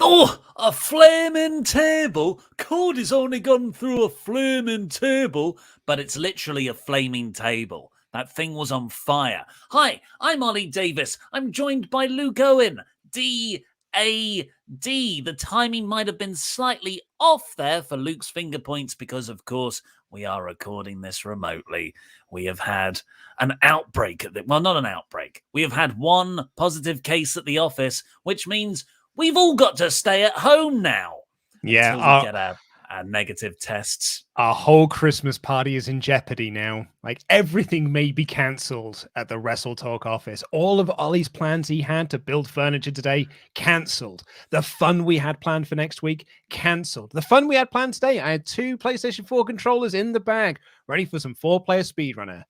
Oh, a flaming table? Cody's only gone through a flaming table, but it's literally a flaming table. That thing was on fire. Hi, I'm Ollie Davis. I'm joined by Luke Owen. D-A-D. The timing might have been slightly off there for Luke's finger points because, of course, we are recording this remotely. We have had an outbreak. Well, not an outbreak. We have had one positive case at the office, which means we've all got to stay at home now. Yeah, until we get our negative tests. Our whole Christmas party is in jeopardy now. Like, everything may be cancelled at the WrestleTalk office. All of Ollie's plans he had to build furniture today, cancelled. The fun we had planned for next week, cancelled. The fun we had planned today, I had 2 PlayStation 4 controllers in the bag, ready for some 4-player speedrunner,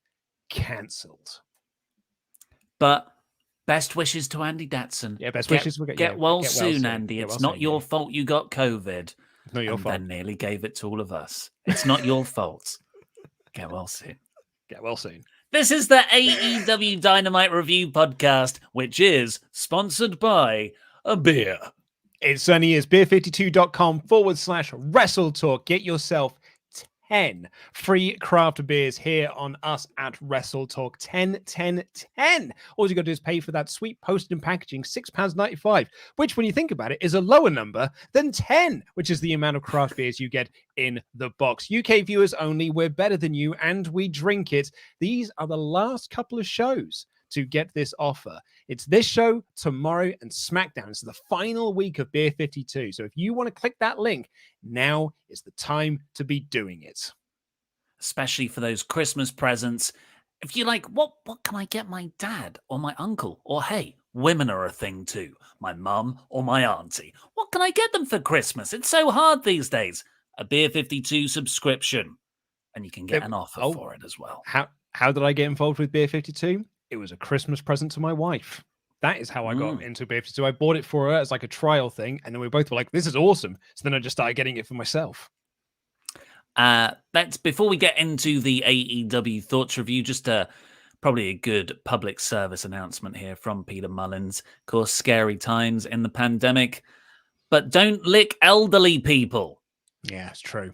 cancelled. But best wishes to Andy Datson. Yeah, best wishes. Get well soon, Andy. It's not your fault you got COVID. It's not your fault. And nearly gave it to all of us. It's not your fault. Get well soon. Get well soon. This is the AEW Dynamite Review Podcast, which is sponsored by a beer. It certainly is. Beer52.com/WrestleTalk. Get yourself 10 free craft beers here on us at WrestleTalk. 10, 10, 10. All you got to do is pay for that sweet postage and packaging, £6.95, which, when you think about it, is a lower number than 10, which is the amount of craft beers you get in the box. UK viewers only. We're better than you, and we drink it. These are the last couple of shows to get this offer. It's this show, tomorrow, and SmackDown. It's the final week of Beer 52. So if you want to click that link, now is the time to be doing it. Especially for those Christmas presents. If you're like, what can I get my dad or my uncle? Or hey, women are a thing too. My mum or my auntie. What can I get them for Christmas? It's so hard these days. A Beer 52 subscription. And you can get an offer for it as well. How did I get involved with Beer 52? It was a Christmas present to my wife. That is how I got into Beer 52. I bought it for her as like a trial thing, and then we both were like, this is awesome. So then I just started getting it for myself. That's before we get into the AEW Thoughts Review, just probably a good public service announcement here from Peter Mullins. Of course, scary times in the pandemic, but don't lick elderly people. Yeah, it's true.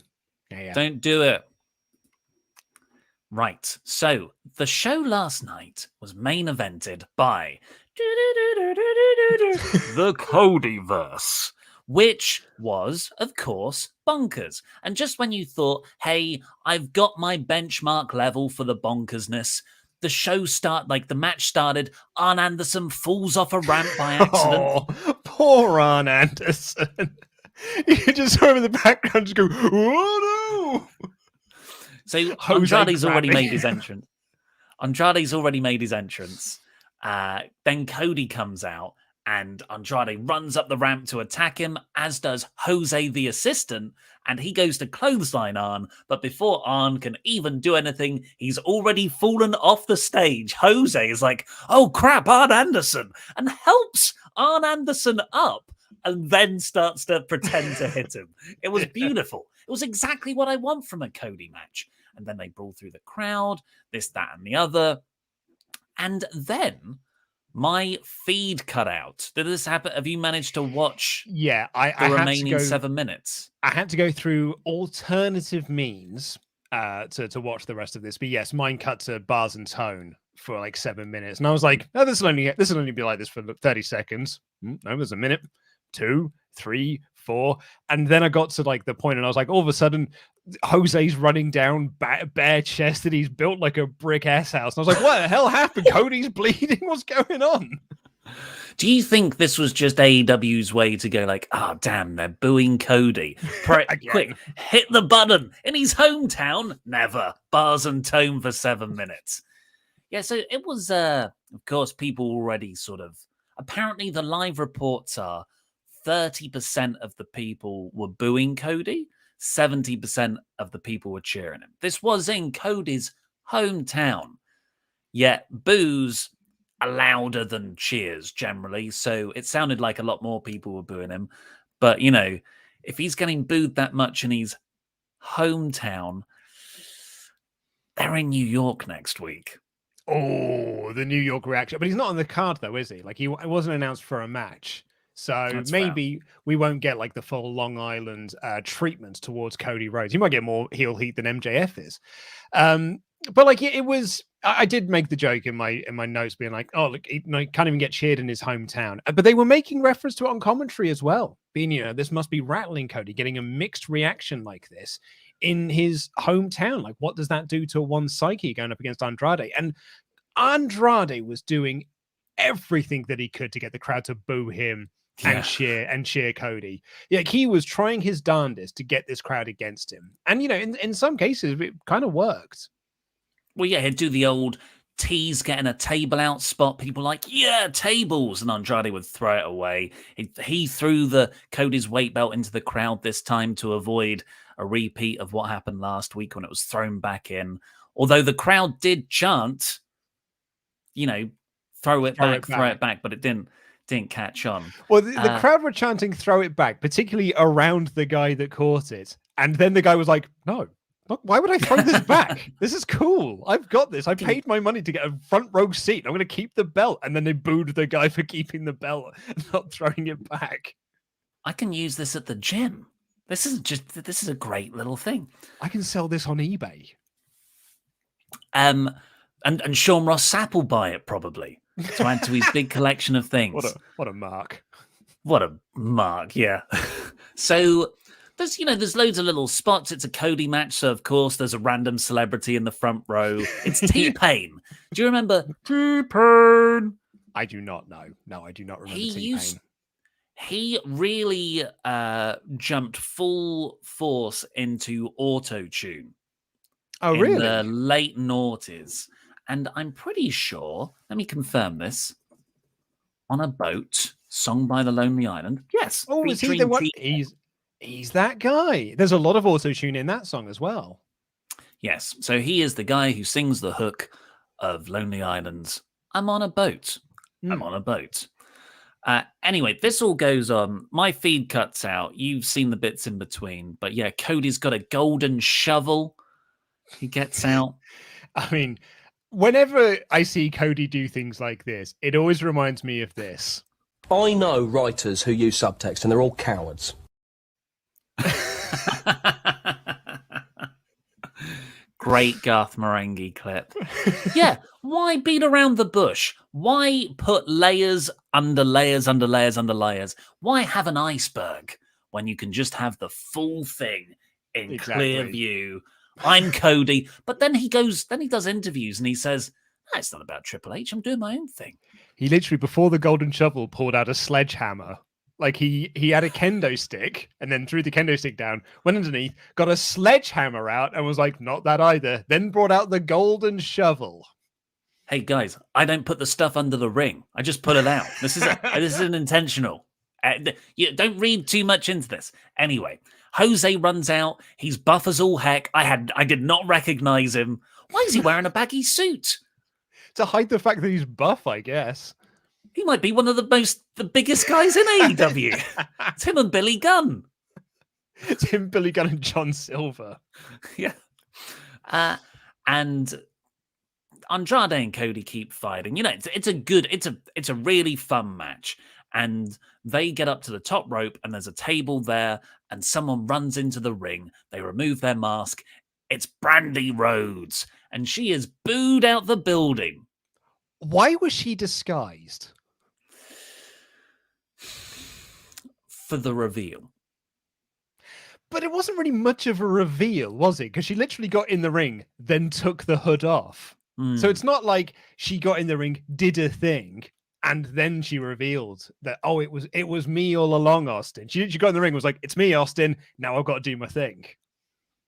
Yeah. Don't do it. Right, so the show last night was main evented by the Cody-verse, which was, of course, bonkers. And just when you thought, hey, I've got my benchmark level for the bonkersness, the match started, Arn Anderson falls off a ramp by accident. Oh, poor Arn Anderson. You just saw him in the background just go, oh no! So Andrade's already made his entrance. Then Cody comes out, and Andrade runs up the ramp to attack him, as does Jose the assistant, and he goes to clothesline Arn, but before Arn can even do anything, he's already fallen off the stage. Jose is like, oh crap, Arn Anderson, and helps Arn Anderson up, and then starts to pretend to hit him. It was beautiful. It was exactly what I want from a Cody match. And then they brawl through the crowd, this, that, and the other. And then my feed cut out. Did this happen? Have you managed to watch the remaining 7 minutes? I had to go through alternative means to watch the rest of this. But yes, mine cut to bars and tone for like 7 minutes. And I was like, no, this will only be like this for 30 seconds. No, there's a minute, 2, 3, 4. And then I got to like the point and I was like, all of a sudden, Jose's running down bare chested. He's built like a brick ass house. And I was like, what the hell happened? Cody's bleeding. What's going on? Do you think this was just AEW's way to go like, damn, they're booing Cody. Quick, hit the button. In his hometown, never. Bars and tone for 7 minutes. Yeah, so it was, of course, people already sort of, apparently the live reports are 30% of the people were booing Cody. 70% of the people were cheering him. This was in Cody's hometown. Yet boos are louder than cheers generally, so it sounded like a lot more people were booing him. But, you know, if he's getting booed that much in his hometown, they're in New York next week. Oh, the New York reaction. But he's not on the card, though, is he? Like, it wasn't announced for a match. So That's maybe we won't get like the full Long Island treatment towards Cody Rhodes. He might get more heel heat than MJF is. But like it was, I did make the joke in my notes being like, oh, look, he can't even get cheered in his hometown. But they were making reference to it on commentary as well, being, this must be rattling Cody, getting a mixed reaction like this in his hometown. Like, what does that do to one's psyche going up against Andrade? And Andrade was doing everything that he could to get the crowd to boo him and cheer Cody. Yeah, he was trying his darndest to get this crowd against him. And in some cases it kind of worked. Well, yeah, he'd do the old tease getting a table out spot. People like, yeah, tables. And Andrade would throw it away. He threw Cody's weight belt into the crowd this time to avoid a repeat of what happened last week when it was thrown back in. Although the crowd did chant, throw it back, but it didn't catch on. Well, the crowd were chanting throw it back, particularly around the guy that caught it. And then the guy was like, no. Look, why would I throw this back? This is cool. I've got this. I paid my money to get a front row seat. I'm going to keep the belt. And then they booed the guy for keeping the belt and not throwing it back. I can use this at the gym. This is a great little thing. I can sell this on eBay. And Sean Ross Sapp will buy it probably to add to his big collection of things. What a mark. What a mark, yeah. So there's loads of little spots. It's a Cody match, so of course there's a random celebrity in the front row. It's T-Pain. Do you remember T-Pain? I do not know. No, I do not remember T-Pain. He really jumped full force into auto-tune. Oh, really? In the late noughties. And I'm pretty sure, let me confirm this, On a Boat, sung by The Lonely Island. Yes. Oh, is he the one? He's that guy. There's a lot of auto-tune in that song as well. Yes. So he is the guy who sings the hook of Lonely Island's I'm on a boat. I'm on a boat. Anyway, this all goes on. My feed cuts out. You've seen the bits in between. But yeah, Cody's got a golden shovel. He gets out. I mean, whenever I see Cody do things like this, it always reminds me of this. I know writers who use subtext, and they're all cowards. Great Garth Marenghi clip. Yeah, why beat around the bush? Why put layers under layers under layers under layers? Why have an iceberg when you can just have the full thing in clear view? I'm Cody. But then he does interviews and he says, it's not about Triple H. I'm doing my own thing. He literally, before the golden shovel, pulled out a sledgehammer. Like he had a kendo stick and then threw the kendo stick down, went underneath, got a sledgehammer out and was like, not that either. Then brought out the golden shovel. Hey guys, I don't put the stuff under the ring. I just put it out. This is an intentional. You don't read too much into this. Anyway, Jose runs out. He's buff as all heck. I did not recognize him. Why is he wearing a baggy suit? To hide the fact that he's buff, I guess. He might be one of the biggest guys in AEW. It's him and Billy Gunn. It's him, Billy Gunn, and John Silver. Yeah. And Andrade and Cody keep fighting. It's a really fun match. And they get up to the top rope and there's a table there and someone runs into the ring. They remove their mask. It's Brandy Rhodes. And she is booed out the building. Why was she disguised? For the reveal. But it wasn't really much of a reveal, was it? Because she literally got in the ring, then took the hood off. So it's not like she got in the ring, did a thing, and then she revealed that, oh, it was me all along, Austin. She got in the ring and was like, it's me, Austin. Now I've got to do my thing.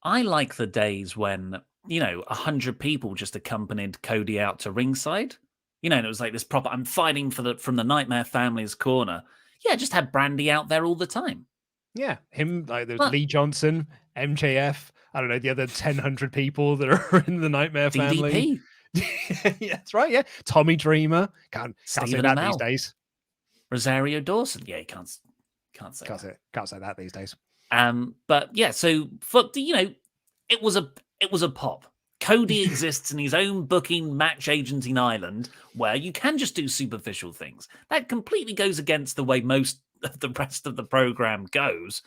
I like the days when, 100 people just accompanied Cody out to ringside. And it was like this proper, I'm fighting from the Nightmare Family's corner. Yeah, just had Brandy out there all the time. Yeah, him, like there was Lee Johnson, MJF, I don't know, the other 1,000 people that are in the Nightmare Family. Yeah, that's right, yeah. Tommy Dreamer. Can't say that these days. Rosario Dawson. Yeah, you can't say that these days. But yeah, so it was a pop. Cody exists in his own booking match agenting island where you can just do superficial things. That completely goes against the way most the rest of the program goes.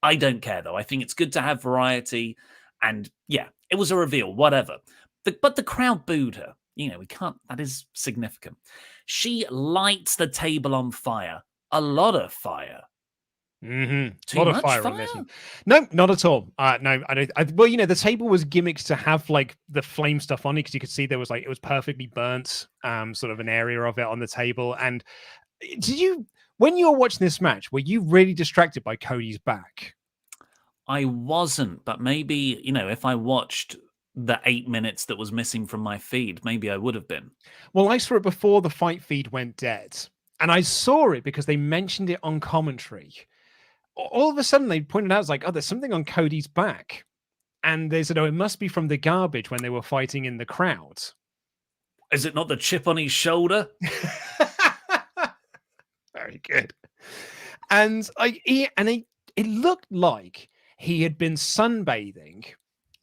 I don't care, though. I think it's good to have variety. And yeah, it was a reveal, whatever. But the crowd booed her. We can't, that is significant. She lights the table on fire. A lot of fire. Mm-hmm. Too A lot much of fire fire? on this one. No, not at all. No, I don't. Well, the table was gimmicks to have like the flame stuff on it because you could see there was like it was perfectly burnt, sort of an area of it on the table. And when you were watching this match, were you really distracted by Cody's back? I wasn't, but maybe, if I watched the 8 minutes that was missing from my feed, maybe I would have been. Well, I saw it before the fight feed went dead. And I saw it because they mentioned it on commentary. All of a sudden, they pointed out, like, oh, there's something on Cody's back. And they said, oh, it must be from the garbage when they were fighting in the crowd. Is it not the chip on his shoulder? Very good. And it looked like he had been sunbathing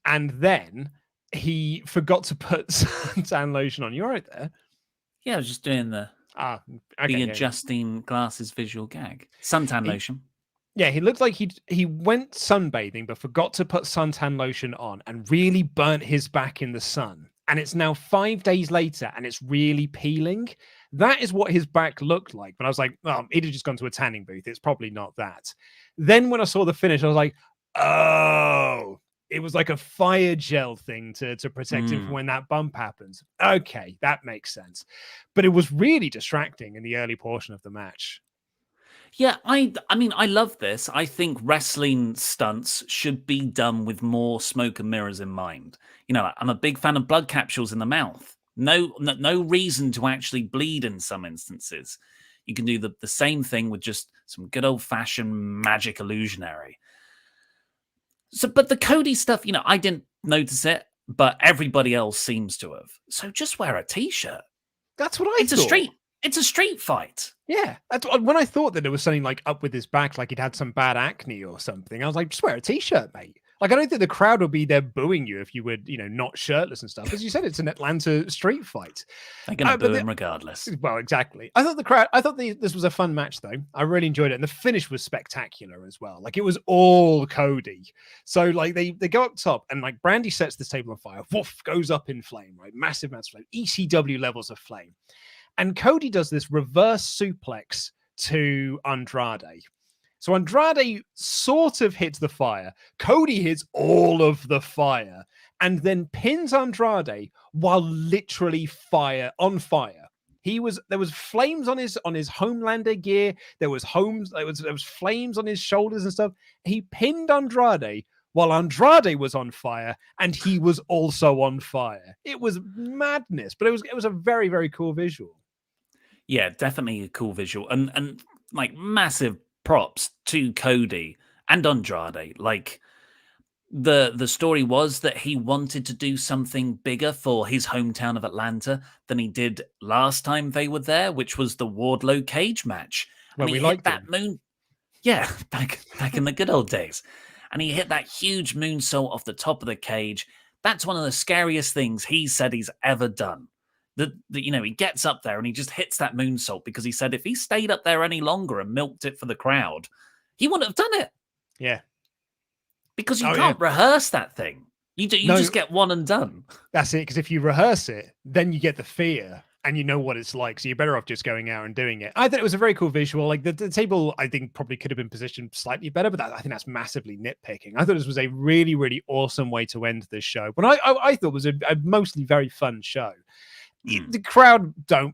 and then he forgot to put suntan lotion on. You all right there? Yeah, I was just doing the adjusting glasses visual gag. Suntan lotion. Yeah, he looked like he went sunbathing but forgot to put suntan lotion on and really burnt his back in the sun. And it's now 5 days later and it's really peeling. That is what his back looked like. But I was like, oh, he'd have just gone to a tanning booth. It's probably not that. Then when I saw the finish, I was like, oh, it was like a fire gel thing to protect him from when that bump happens. Okay, that makes sense. But it was really distracting in the early portion of the match. Yeah, I mean, I love this. I think wrestling stunts should be done with more smoke and mirrors in mind. I'm a big fan of blood capsules in the mouth. No reason to actually bleed in some instances. You can do the same thing with just some good old-fashioned magic illusionary. So, but the Cody stuff, I didn't notice it, but everybody else seems to have. So just wear a t-shirt. That's what I thought. It's a street fight. Yeah. When I thought that there was something like up with his back, like he'd had some bad acne or something, I was like, just wear a t-shirt, mate. Like, I don't think the crowd would be there booing you if you were, not shirtless and stuff. As you said, it's an Atlanta street fight. They're going to boo him regardless. Well, exactly. I thought this was a fun match, though. I really enjoyed it. And the finish was spectacular as well. Like, it was all Cody. So, like, they go up top and, like, Brandy sets this table on fire. Woof, goes up in flame, right? Massive flame. ECW levels of flame. And Cody does this reverse suplex to Andrade. So Andrade sort of hits the fire. Cody hits all of the fire and then pins Andrade while literally on fire. There was flames on his Homelander gear. There was flames on his shoulders and stuff. He pinned Andrade while Andrade was on fire and he was also on fire. It was madness, but it was a very, very cool visual. Yeah, definitely a cool visual and like massive props to Cody and Andrade. Like the story was that he wanted to do something bigger for his hometown of Atlanta than he did last time they were there, which was the Wardlow cage match. Well, and he hit that moon. Yeah, back in the good old days. And he hit that huge moonsault off the top of the cage. That's one of the scariest things he said he's ever done. He gets up there and he just hits that moonsault because he said if he stayed up there any longer and milked it for the crowd, he wouldn't have done it. Yeah. Because you can't rehearse that thing. You just get one and done. That's it, because if you rehearse it, then you get the fear and you know what it's like. So you're better off just going out and doing it. I thought it was a very cool visual. Like the table, I think probably could have been positioned slightly better, but I think that's massively nitpicking. I thought this was a really, really awesome way to end this show. But I thought it was a mostly very fun show. The crowd they're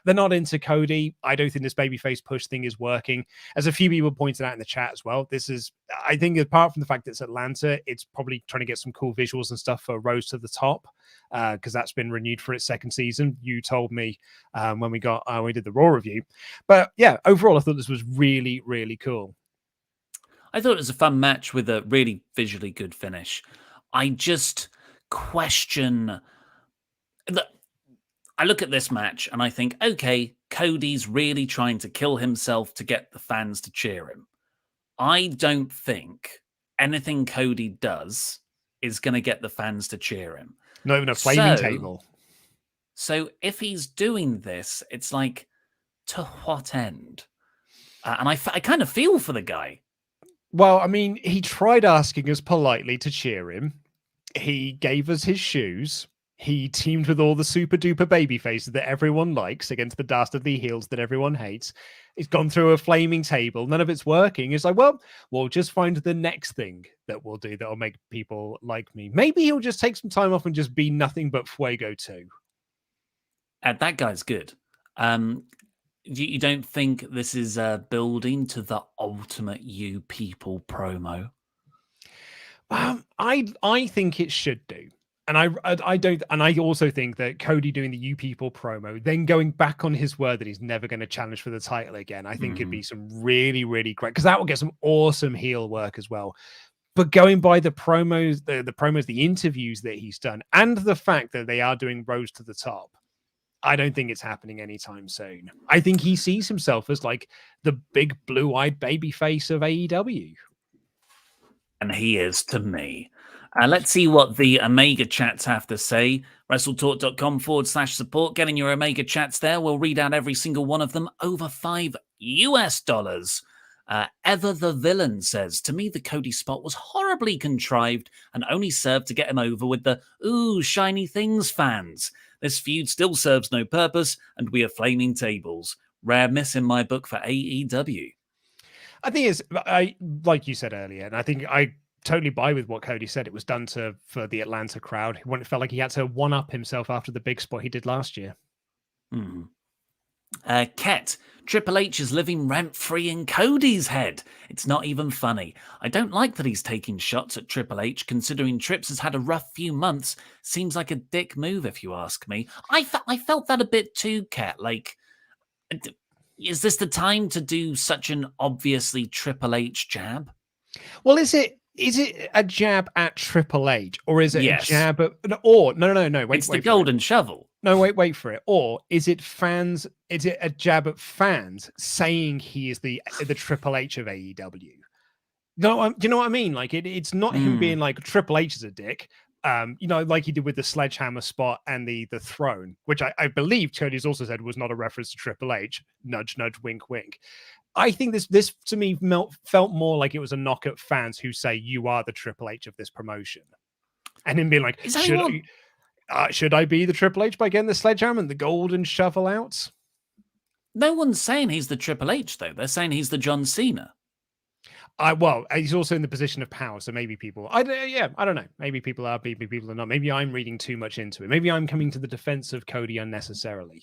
not into Cody. I don't think this babyface push thing is working. As a few people pointed out in the chat as well, I think apart from the fact that it's Atlanta, it's probably trying to get some cool visuals and stuff for Rose to the Top, because that's been renewed for its second season. You told me when we did the Raw review. But yeah, overall, I thought this was really, really cool. I thought it was a fun match with a really visually good finish. I just question I look at this match and I think, okay, Cody's really trying to kill himself to get the fans to cheer him. I don't think anything Cody does is going to get the fans to cheer him. Not even a flaming table. So if he's doing this, it's like, to what end? And I kind of feel for the guy. Well, I mean, he tried asking us politely to cheer him. He gave us his shoes. He teamed with all the super duper baby faces that everyone likes against the dastardly heels that everyone hates. He's gone through a flaming table. None of it's working. It's like, well, we'll just find the next thing that we'll do that'll make people like me. Maybe he'll just take some time off and just be nothing but Fuego too. That guy's good. You don't think this is building to the ultimate You People promo? I think it should do. And I don't, and I also think that Cody doing the You People promo, then going back on his word that he's never going to challenge for the title again, I think it'd be some really, really great, because that will get some awesome heel work as well. But going by the promos, the interviews that he's done, and the fact that they are doing Rose to the Top, I don't think it's happening anytime soon. I think he sees himself as like the big blue-eyed baby face of AEW. And he is to me. Let's see what the Omega chats have to say. WrestleTalk.com/support. Getting your Omega chats there. We'll read out every single one of them. Over $5 US. Ever the Villain says, to me, the Cody spot was horribly contrived and only served to get him over with the ooh, shiny things fans. This feud still serves no purpose, and we are flaming tables. Rare miss in my book for AEW. I think like you said earlier, and I think I totally buy with what Cody said. It was done for the Atlanta crowd. It felt like he had to one-up himself after the big spot he did last year. Ket, Triple H is living rent-free in Cody's head. It's not even funny. I don't like that he's taking shots at Triple H, considering Trips has had a rough few months. Seems like a dick move, if you ask me. I felt that a bit too, Ket. Like, is this the time to do such an obviously Triple H jab? Well, is it a jab at Triple H, or is it a jab at, or no, wait, it's the golden shovel. No, wait for it. Or is it fans? Is it a jab at fans saying he is the Triple H of AEW? No, do you know what I mean? Like it's not him being like Triple H is a dick. Like he did with the sledgehammer spot and the throne, which I believe Cody's also said was not a reference to Triple H. Nudge, nudge, wink, wink. I think this to me felt more like it was a knock at fans who say you are the Triple H of this promotion, and him being like, should I be the Triple H by getting the sledgehammer and the golden shovel out? No one's saying he's the Triple H though. They're saying he's the John Cena. Well, he's also in the position of power, so maybe people. I don't know. Maybe people are, maybe people are not. Maybe I'm reading too much into it. Maybe I'm coming to the defense of Cody unnecessarily.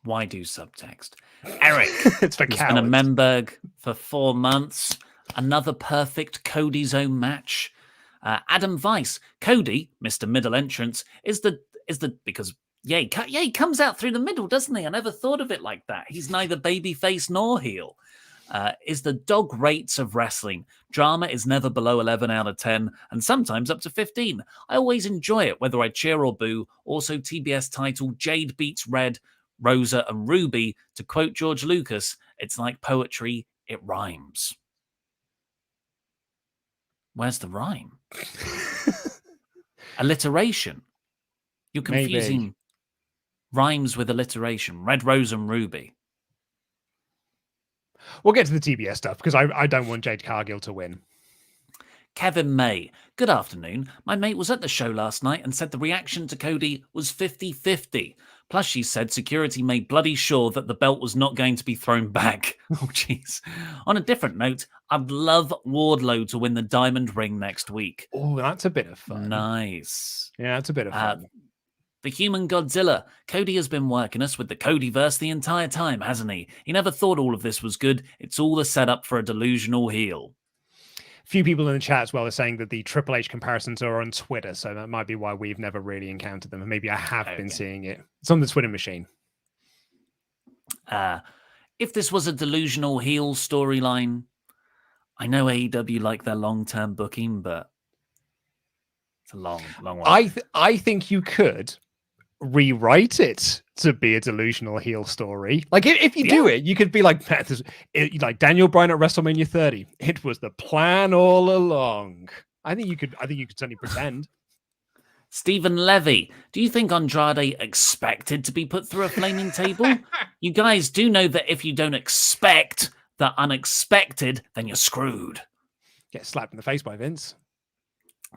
Why do subtext? Eric, it's for he's cowards. been a Memberg for 4 months. Another perfect Cody Zone match. Adam Weiss, Cody, Mr. Middle Entrance, is the because he comes out through the middle, doesn't he? I never thought of it like that. He's neither babyface nor heel. Is the dog rates of wrestling. Drama is never below 11 out of 10, and sometimes up to 15. I always enjoy it, whether I cheer or boo. Also, TBS title, Jade beats Red, Rosa and Ruby. To quote George Lucas, it's like poetry, it rhymes. Where's the rhyme? Alliteration. You're confusing rhymes with alliteration. Red, Rose and Ruby. We'll get to the TBS stuff because I don't want Jade Cargill to win. Kevin May. Good afternoon. My mate was at the show last night and said the reaction to Cody was 50-50. Plus, she said security made bloody sure that the belt was not going to be thrown back. Oh, jeez. On a different note, I'd love Wardlow to win the Diamond Ring next week. Oh, that's a bit of fun. Nice. Yeah, that's a bit of fun. The Human Godzilla. Cody has been working us with the Cody-verse the entire time, hasn't he? He never thought all of this was good. It's all the setup for a delusional heel. A few people in the chat as well are saying that the Triple H comparisons are on Twitter, so that might be why we've never really encountered them. And maybe I have been seeing it. It's on the Twitter machine. If this was a delusional heel storyline, I know AEW like their long-term booking, but it's a long one. I think you could rewrite it to be a delusional heel story. Like if you do it, you could be like Daniel Bryan at WrestleMania 30. It was the plan all along. I think you could certainly pretend. Stephen Levy, do you think Andrade expected to be put through a flaming table? You guys do know that if you don't expect the unexpected, then you're screwed. Get slapped in the face by Vince.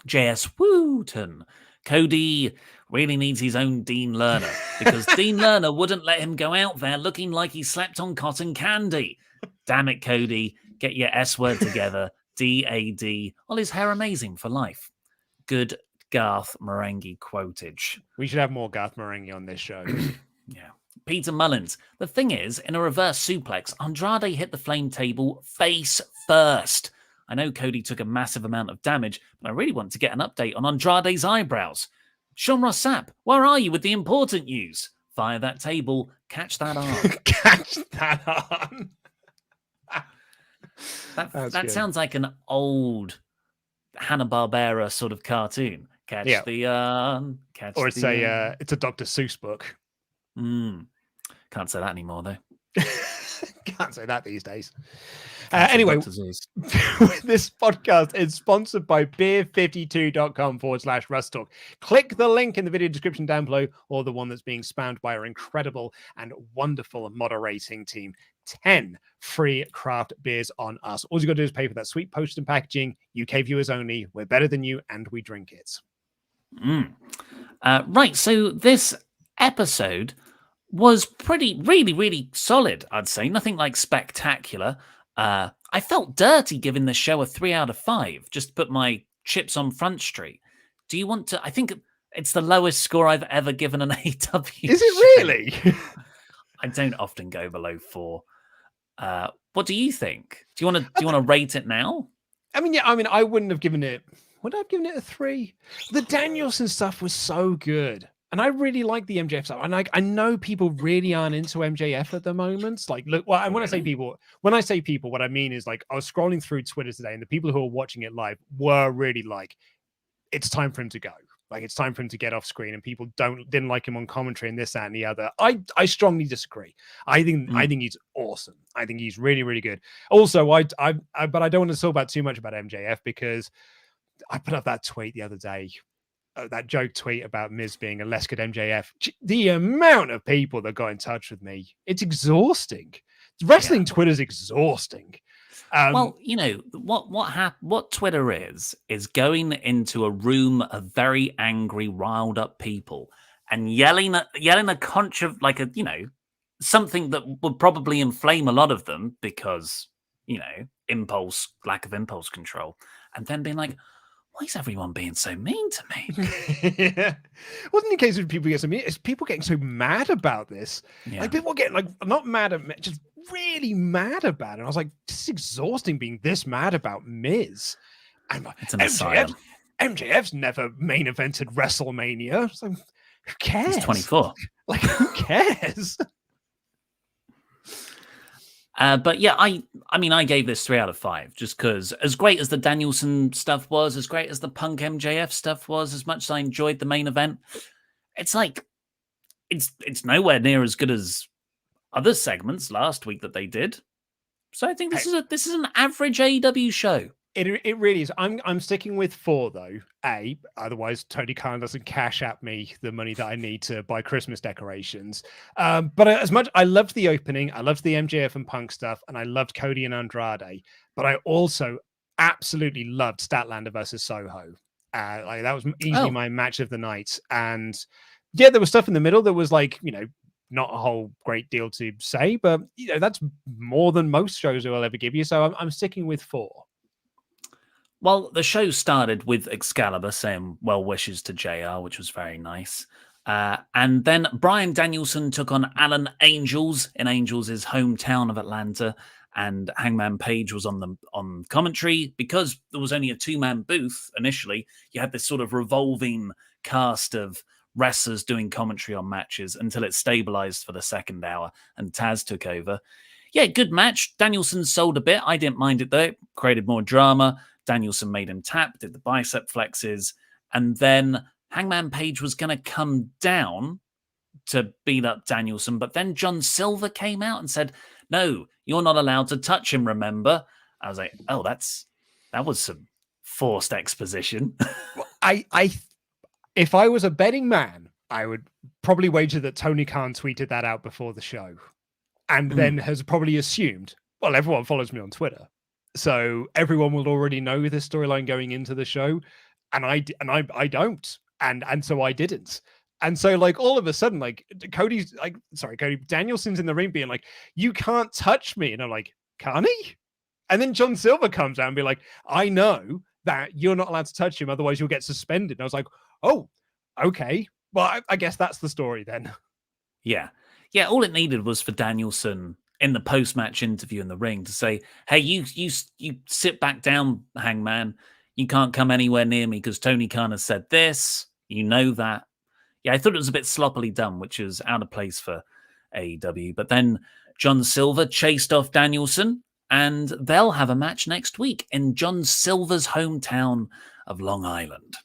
JS Wooten. Cody really needs his own Dean Lerner because Dean Lerner wouldn't let him go out there looking like he slept on cotton candy. Damn it, Cody. Get your S word together. DAD. Well, his hair amazing for life. Good Garth Marenghi quotage. We should have more Garth Marenghi on this show. Yeah. Peter Mullins. The thing is, in a reverse suplex, Andrade hit the flame table face first. I know Cody took a massive amount of damage, but I really want to get an update on Andrade's eyebrows. Sean Ross Sapp, where are you with the important news? Fire that table, catch that arm. Catch that arm. That sounds like an old Hanna-Barbera sort of cartoon. Catch the arm, catch or it's the a it's a Dr. Seuss book. Can't say that anymore though. Can't say that these days. Anyway, this podcast is sponsored by beer52.com/WrestleTalk. Click the link in the video description down below, or the one that's being spammed by our incredible and wonderful moderating team. 10 free craft beers on us. All you got to do is pay for that sweet postage and packaging. UK viewers only. We're better than you, and we drink it. Right, so this episode was really solid, I'd say. Nothing like spectacular. I felt dirty giving the show a 3 out of 5, just to put my chips on Front Street. Do you want to? I think it's the lowest score I've ever given an AEW Is it show. really? I don't often go below 4. What do you think? Do you want to rate it now? I mean, I wouldn't have given it. Would I have given it a 3? The Danielson stuff was so good. And I really like the MJF stuff. And I know people really aren't into MJF at the moment. Like, look, well, and when I say people, what I mean is, like, I was scrolling through Twitter today, and the people who are watching it live were really like, it's time for him to go. Like, it's time for him to get off screen, and people didn't like him on commentary and this, that, and the other. I strongly disagree. I think he's awesome. I think he's really, really good. Also, but I don't want to talk about too much about MJF because I put up that tweet the other day. That joke tweet about Miz being a less good MJF. The amount of people that got in touch with me, it's exhausting. Wrestling Twitter's exhausting. Well, you know what Twitter is going into a room of very angry, riled up people and yelling a something that would probably inflame a lot of them because lack of impulse control, and then being like, why is everyone being so mean to me? Yeah. Wasn't the case of people getting so mean? It's people getting so mad about this. Yeah. Like, people getting not mad at just really mad about it. And I was like, this is exhausting being this mad about Miz. And it's an asylum. MJF's never main evented WrestleMania. So who cares? He's 24. Like, who cares? But yeah, I mean, I gave this 3 out of 5 just because, as great as the Danielson stuff was, as great as the Punk MJF stuff was, as much as I enjoyed the main event, it's like it's nowhere near as good as other segments last week that they did. So I think this is an average AEW show. It really is. I'm sticking with 4 though. Otherwise Tony Khan doesn't cash at me the money that I need to buy Christmas decorations. But as much I loved the opening, I loved the MJF and Punk stuff, and I loved Cody and Andrade. But I also absolutely loved Statlander versus Soho. That was easily my match of the night. And yeah, there was stuff in the middle that was like, not a whole great deal to say, but that's more than most shows will ever give you. So I'm sticking with 4. Well, the show started with Excalibur saying well wishes to JR, which was very nice. And then Bryan Danielson took on Alan Angels in Angels' hometown of Atlanta. And Hangman Page was on commentary. Because there was only a 2-man booth initially, you had this sort of revolving cast of wrestlers doing commentary on matches until it stabilized for the second hour and Taz took over. Yeah, good match. Danielson sold a bit. I didn't mind it though. It created more drama. Danielson made him tap, did the bicep flexes, and then Hangman Page was going to come down to beat up Danielson, but then John Silver came out and said, no, you're not allowed to touch him, remember? I was like, oh, that was some forced exposition. If I was a betting man, I would probably wager that Tony Khan tweeted that out before the show and then has probably assumed Well, everyone follows me on Twitter, so everyone will already know this storyline going into the show, and I don't, and so I didn't. And so, like, all of a sudden, like, Cody Danielson's in the ring being like, "You can't touch me," and I'm like, "Can't he?" And then John Silver comes out and be like, "I know that you're not allowed to touch him, otherwise you'll get suspended." And I was like, "Oh, okay. Well, I guess that's the story then." Yeah. All it needed was for Danielson in the post-match interview in the ring to say, "Hey, you sit back down, Hangman. You can't come anywhere near me because Tony Khan has said this. You know that." Yeah, I thought it was a bit sloppily done, which is out of place for AEW. But then John Silver chased off Danielson, and they'll have a match next week in John Silver's hometown of Long Island.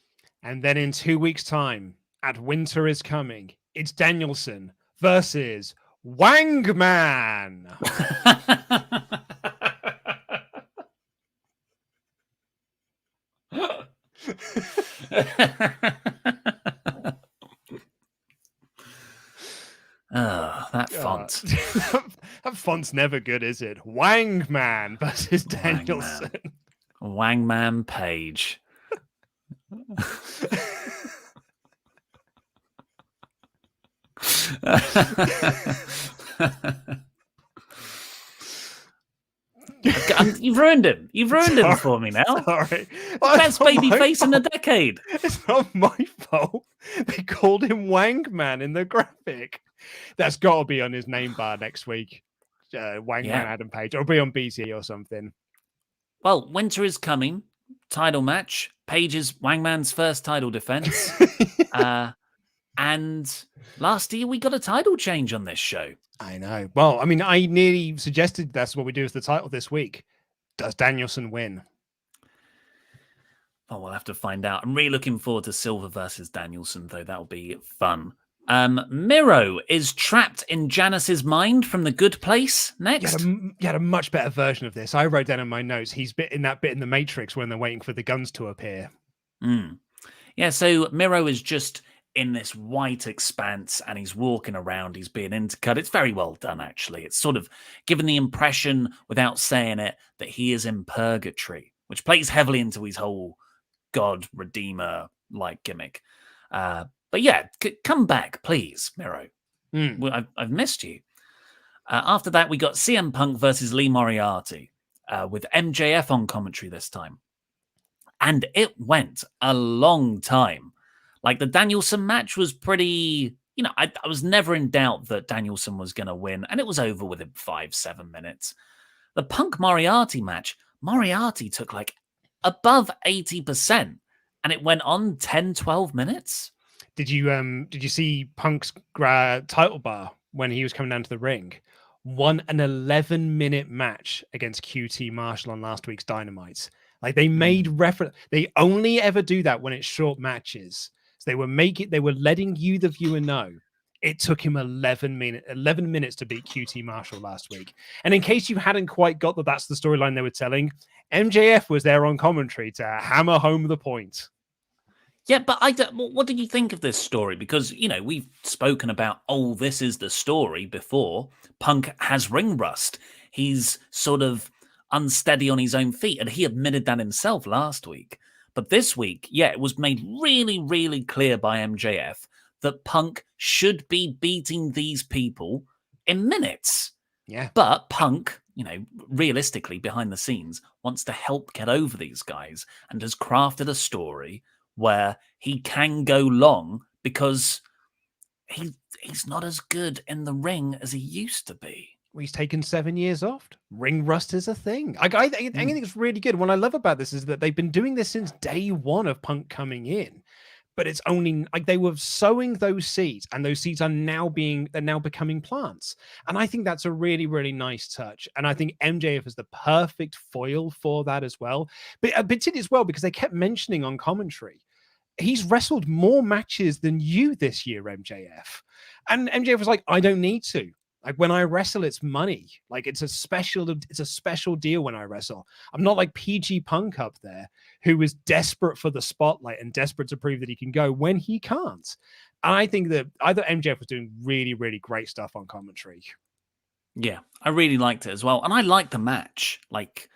And then in 2 weeks' time, at Winter is Coming, it's Danielson versus Wangman. Oh, that font. That font's never good, is it? Wangman versus Danielson. Wangman Page. You've ruined him. You've ruined him for me now. Sorry. Best baby face in a decade. It's not my fault. They called him Wangman in the graphic. That's got to be on his name bar next week. Wangman Adam Page. Or be on BC or something. Well, Winter is Coming. Title match. Page is Wangman's first title defense. And last year we got a title change on this show. I know. Well, I mean, I nearly suggested that's what we do as the title this week. Does Danielson win? Oh, we'll have to find out. I'm really looking forward to Silver versus Danielson, though. That'll be fun. Miro is trapped in Janice's mind from The Good Place next. You had a much better version of this. I wrote down in my notes, he's in that bit in the Matrix when they're waiting for the guns to appear. Yeah, so Miro is just in this white expanse and he's walking around, he's being intercut. It's very well done, actually. It's sort of given the impression, without saying it, that he is in purgatory, which plays heavily into his whole God Redeemer-like gimmick. But yeah, come back, please, Miro. I've missed you. After that, we got CM Punk versus Lee Moriarty with MJF on commentary this time. And it went a long time. Like, the Danielson match was pretty, I was never in doubt that Danielson was going to win, and it was over within 5-7 minutes. The Punk Moriarty match, Moriarty took like above 80%, and it went on 10-12 minutes. Did you see Punk's title bar when he was coming down to the ring? Won an 11-minute match against QT Marshall on last week's Dynamite. Like, they made reference. They only ever do that when it's short matches. So they were letting you, the viewer, know it took him 11 minutes to beat QT Marshall last week. And in case you hadn't quite got that that's the storyline they were telling, MJF was there on commentary to hammer home the point. Yeah, but what did you think of this story? Because, we've spoken about, this is the story before. Punk has ring rust. He's sort of unsteady on his own feet, and he admitted that himself last week. But this week, it was made really, really clear by MJF that Punk should be beating these people in minutes. Yeah. But Punk, realistically, behind the scenes, wants to help get over these guys and has crafted a story where he can go long because he's not as good in the ring as he used to be. Well, he's taken 7 years off. Ring rust is a thing. I think it's really good. What I love about this is that they've been doing this since day one of Punk coming in, but it's only like they were sowing those seeds, and those seeds are now becoming plants. And I think that's a really, really nice touch. And I think MJF is the perfect foil for that as well. But particularly as well because they kept mentioning on commentary, he's wrestled more matches than you this year, MJF. And MJF was like, I don't need to. Like, when I wrestle, it's money. Like, it's a special deal when I wrestle. I'm not like PG Punk up there, who was desperate for the spotlight and desperate to prove that he can go when he can't. And I think that either MJF was doing really, really great stuff on commentary. Yeah, I really liked it as well. And I liked the match. Like,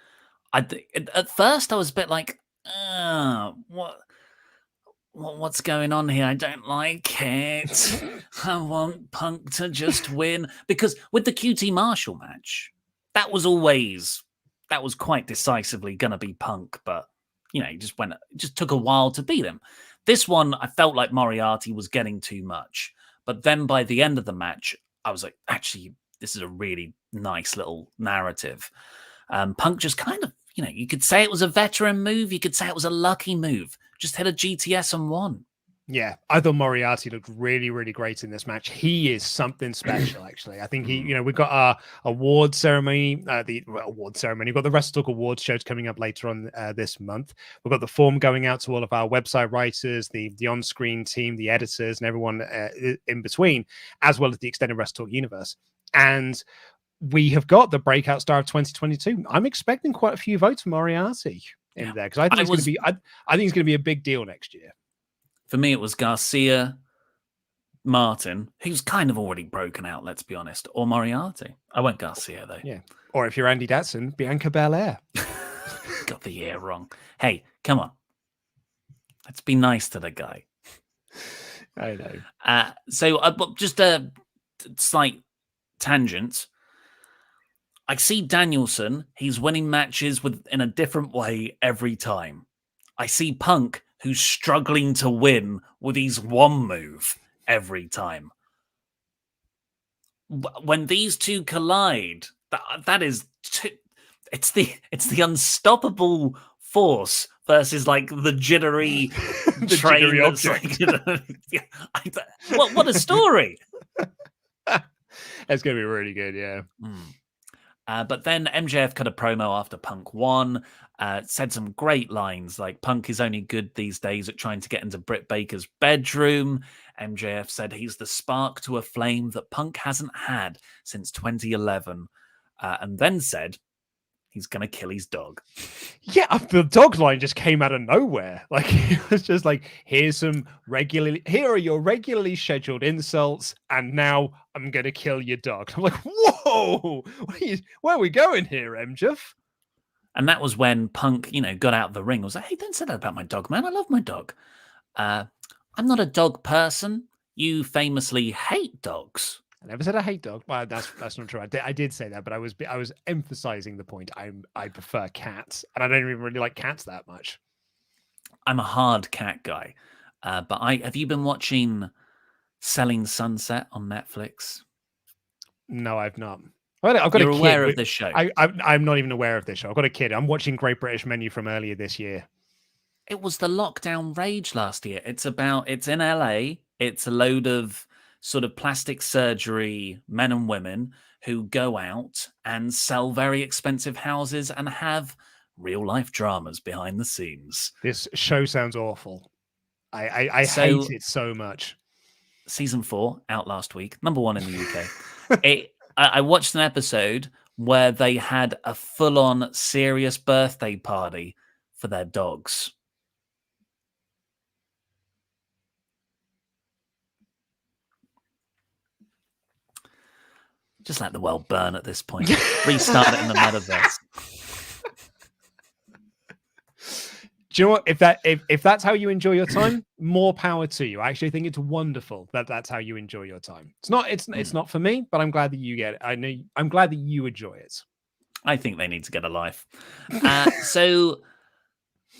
at first I was a bit like, what's going on here? I don't like it. I want Punk to just win. Because with the QT Marshall match, that was quite decisively going to be Punk, but, it just took a while to beat him. This one, I felt like Moriarty was getting too much. But then by the end of the match, I was like, actually, this is a really nice little narrative. Punk just kind of, you could say it was a veteran move. You could say it was a lucky move. Just hit a GTS and won. Yeah, I thought Moriarty looked really, really great in this match. He is something special, actually. I think we've got our award ceremony, award ceremony. We've got the WrestleTalk Awards shows coming up later on this month. We've got the form going out to all of our website writers, the on-screen team, the editors, and everyone in between, as well as the extended WrestleTalk universe. And we have got the breakout star of 2022. I'm expecting quite a few votes for Moriarty in there because I think it's going to be a big deal next year. For me, it was Garcia, Martin, who's kind of already broken out, let's be honest, or Moriarty. I went Garcia, though. Yeah. Or if you're Andy Datson, Bianca Belair. Got the year wrong. Hey, come on. Let's be nice to the guy. I know. So just a slight tangent. I see Danielson. He's winning matches in a different way every time. I see Punk, who's struggling to win with his one move every time. When these two collide, it's the unstoppable force versus like the jittery the train. Jittery object. What a story! It's going to be really good, yeah. But then MJF cut a promo after Punk won. Said some great lines like Punk is only good these days at trying to get into Britt Baker's bedroom. MJF said he's the spark to a flame that Punk hasn't had since 2011. And then said he's going to kill his dog. Yeah, the dog line just came out of nowhere. Like, it was just like, here are your regularly scheduled insults, and now I'm going to kill your dog. I'm like, whoa, where are we going here, MJF? And that was when Punk, got out of the ring. I was like, hey, don't say that about my dog, man. I love my dog. I'm not a dog person. You famously hate dogs. I never said I hate dogs. Well, that's not true. I did say that, but I was emphasizing the point. I prefer cats, and I don't even really like cats that much. I'm a hard cat guy. But have you been watching Selling Sunset on Netflix? No, I've not. Well, I've got You're a kid. aware of this show? I'm not even aware of this show. I've got a kid. I'm watching Great British Menu from earlier this year. It was the lockdown rage last year. It's in LA. It's a load of sort of plastic surgery men and women who go out and sell very expensive houses and have real life dramas behind the scenes. This show sounds awful. I hate it so much. Season 4 out last week, #1 in the UK. I watched an episode where they had a full-on serious birthday party for their dogs. Just let the world burn at this point. Restart it in the metaverse. Do you know what? If that's how you enjoy your time, more power to you. I actually think it's wonderful that that's how you enjoy your time. It's not for me, but I'm glad that you get it. I'm glad that you enjoy it. I think they need to get a life. So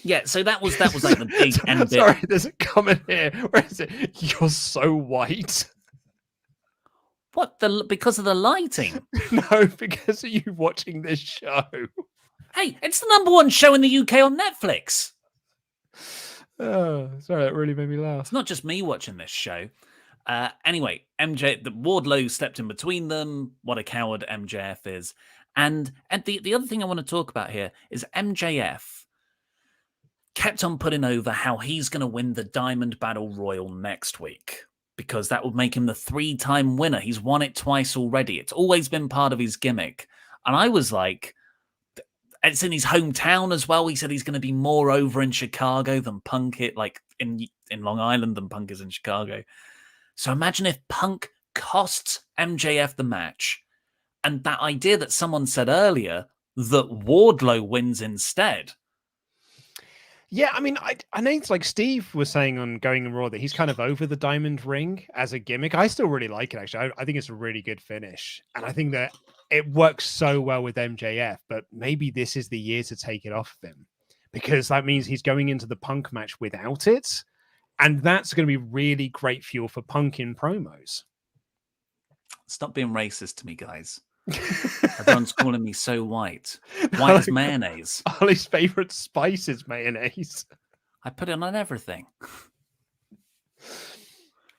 that was like the big end. Sorry, there's a comment here. Where is it? You're so white. What? Because of the lighting? No, because of you watching this show. Hey, it's the #1 show in the UK on Netflix. Oh, sorry, that really made me laugh. It's not just me watching this show. Anyway, the Wardlow stepped in between them. What a coward MJF is. And the other thing I want to talk about here is MJF kept on putting over how he's going to win the Diamond Battle Royal next week, because that would make him the 3-time winner. He's won it twice already. It's always been part of his gimmick. And I was like, it's in his hometown as well. He said he's going to be more over in Chicago than Punk it, like in Long Island than Punk is in Chicago. So imagine if Punk costs MJF the match And that idea that someone said earlier that Wardlow wins instead. Yeah, I mean, I know it's like Steve was saying on Going on Raw that he's kind of over the diamond ring as a gimmick. I still really like it, actually. I think it's a really good finish. And I think that it works so well with MJF, but maybe this is the year to take it off of him, because that means he's going into the Punk match without it. And that's going to be really great fuel for Punk in promos. Stop being racist to me, guys. Everyone's calling me so white. White as mayonnaise. Ollie's favorite spice is mayonnaise. I put it on everything.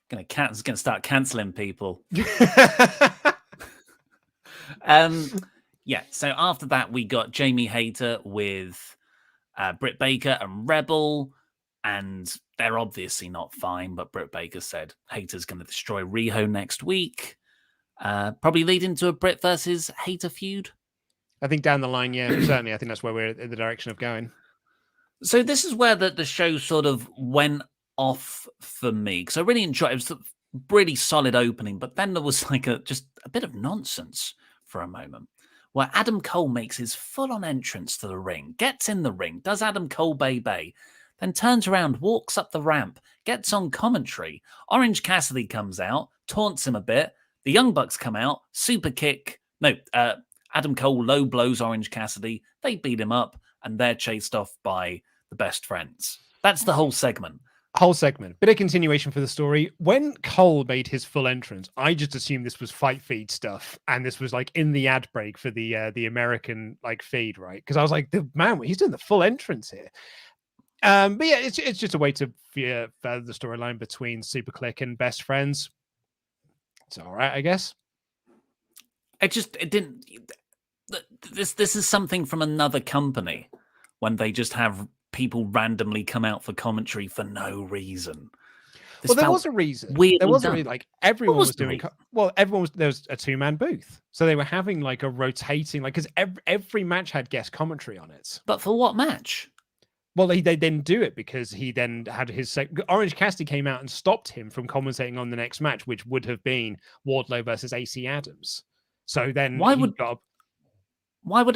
Gonna start canceling people. Yeah. So after that, we got Jamie Hayter with Britt Baker and Rebel, and they're obviously not fine. But Britt Baker said Hayter's going to destroy Riho next week. Probably leading to a Britt versus Hayter feud. I think down the line, yeah, certainly. I think that's where we're in the direction of going. So this is where the show sort of went off for me, because I really enjoyed it. It was a really solid opening, but then there was like just a bit of nonsense for a moment where Adam Cole makes his full-on entrance to the ring, gets in the ring, does Adam Cole Bay, then turns around, walks up the ramp, gets on commentary. Orange Cassidy comes out, taunts him a bit. The Young Bucks come out, super kick. No, Adam Cole low blows Orange Cassidy. They beat him up, and they're chased off by the Best Friends. That's the whole segment. Bit of continuation for the story. When Cole made his full entrance, I just assumed this was Fight Feed stuff, and this was like in the ad break for the American like feed, right? Because I was like, man, he's doing the full entrance here. But yeah, it's just a way to further the storyline between Super Click and Best Friends. It's all right, I guess. It didn't. This is something from another company when they just have people randomly come out for commentary for no reason. There was a reason. There was a reason. Like everyone was doing. Well, there was a 2-man booth, so they were having like a rotating, like, because every match had guest commentary on it. But for what match? Well, they didn't do it because he then had his Orange Cassidy came out and stopped him from commentating on the next match, which would have been Wardlow versus AC Adams. So then why would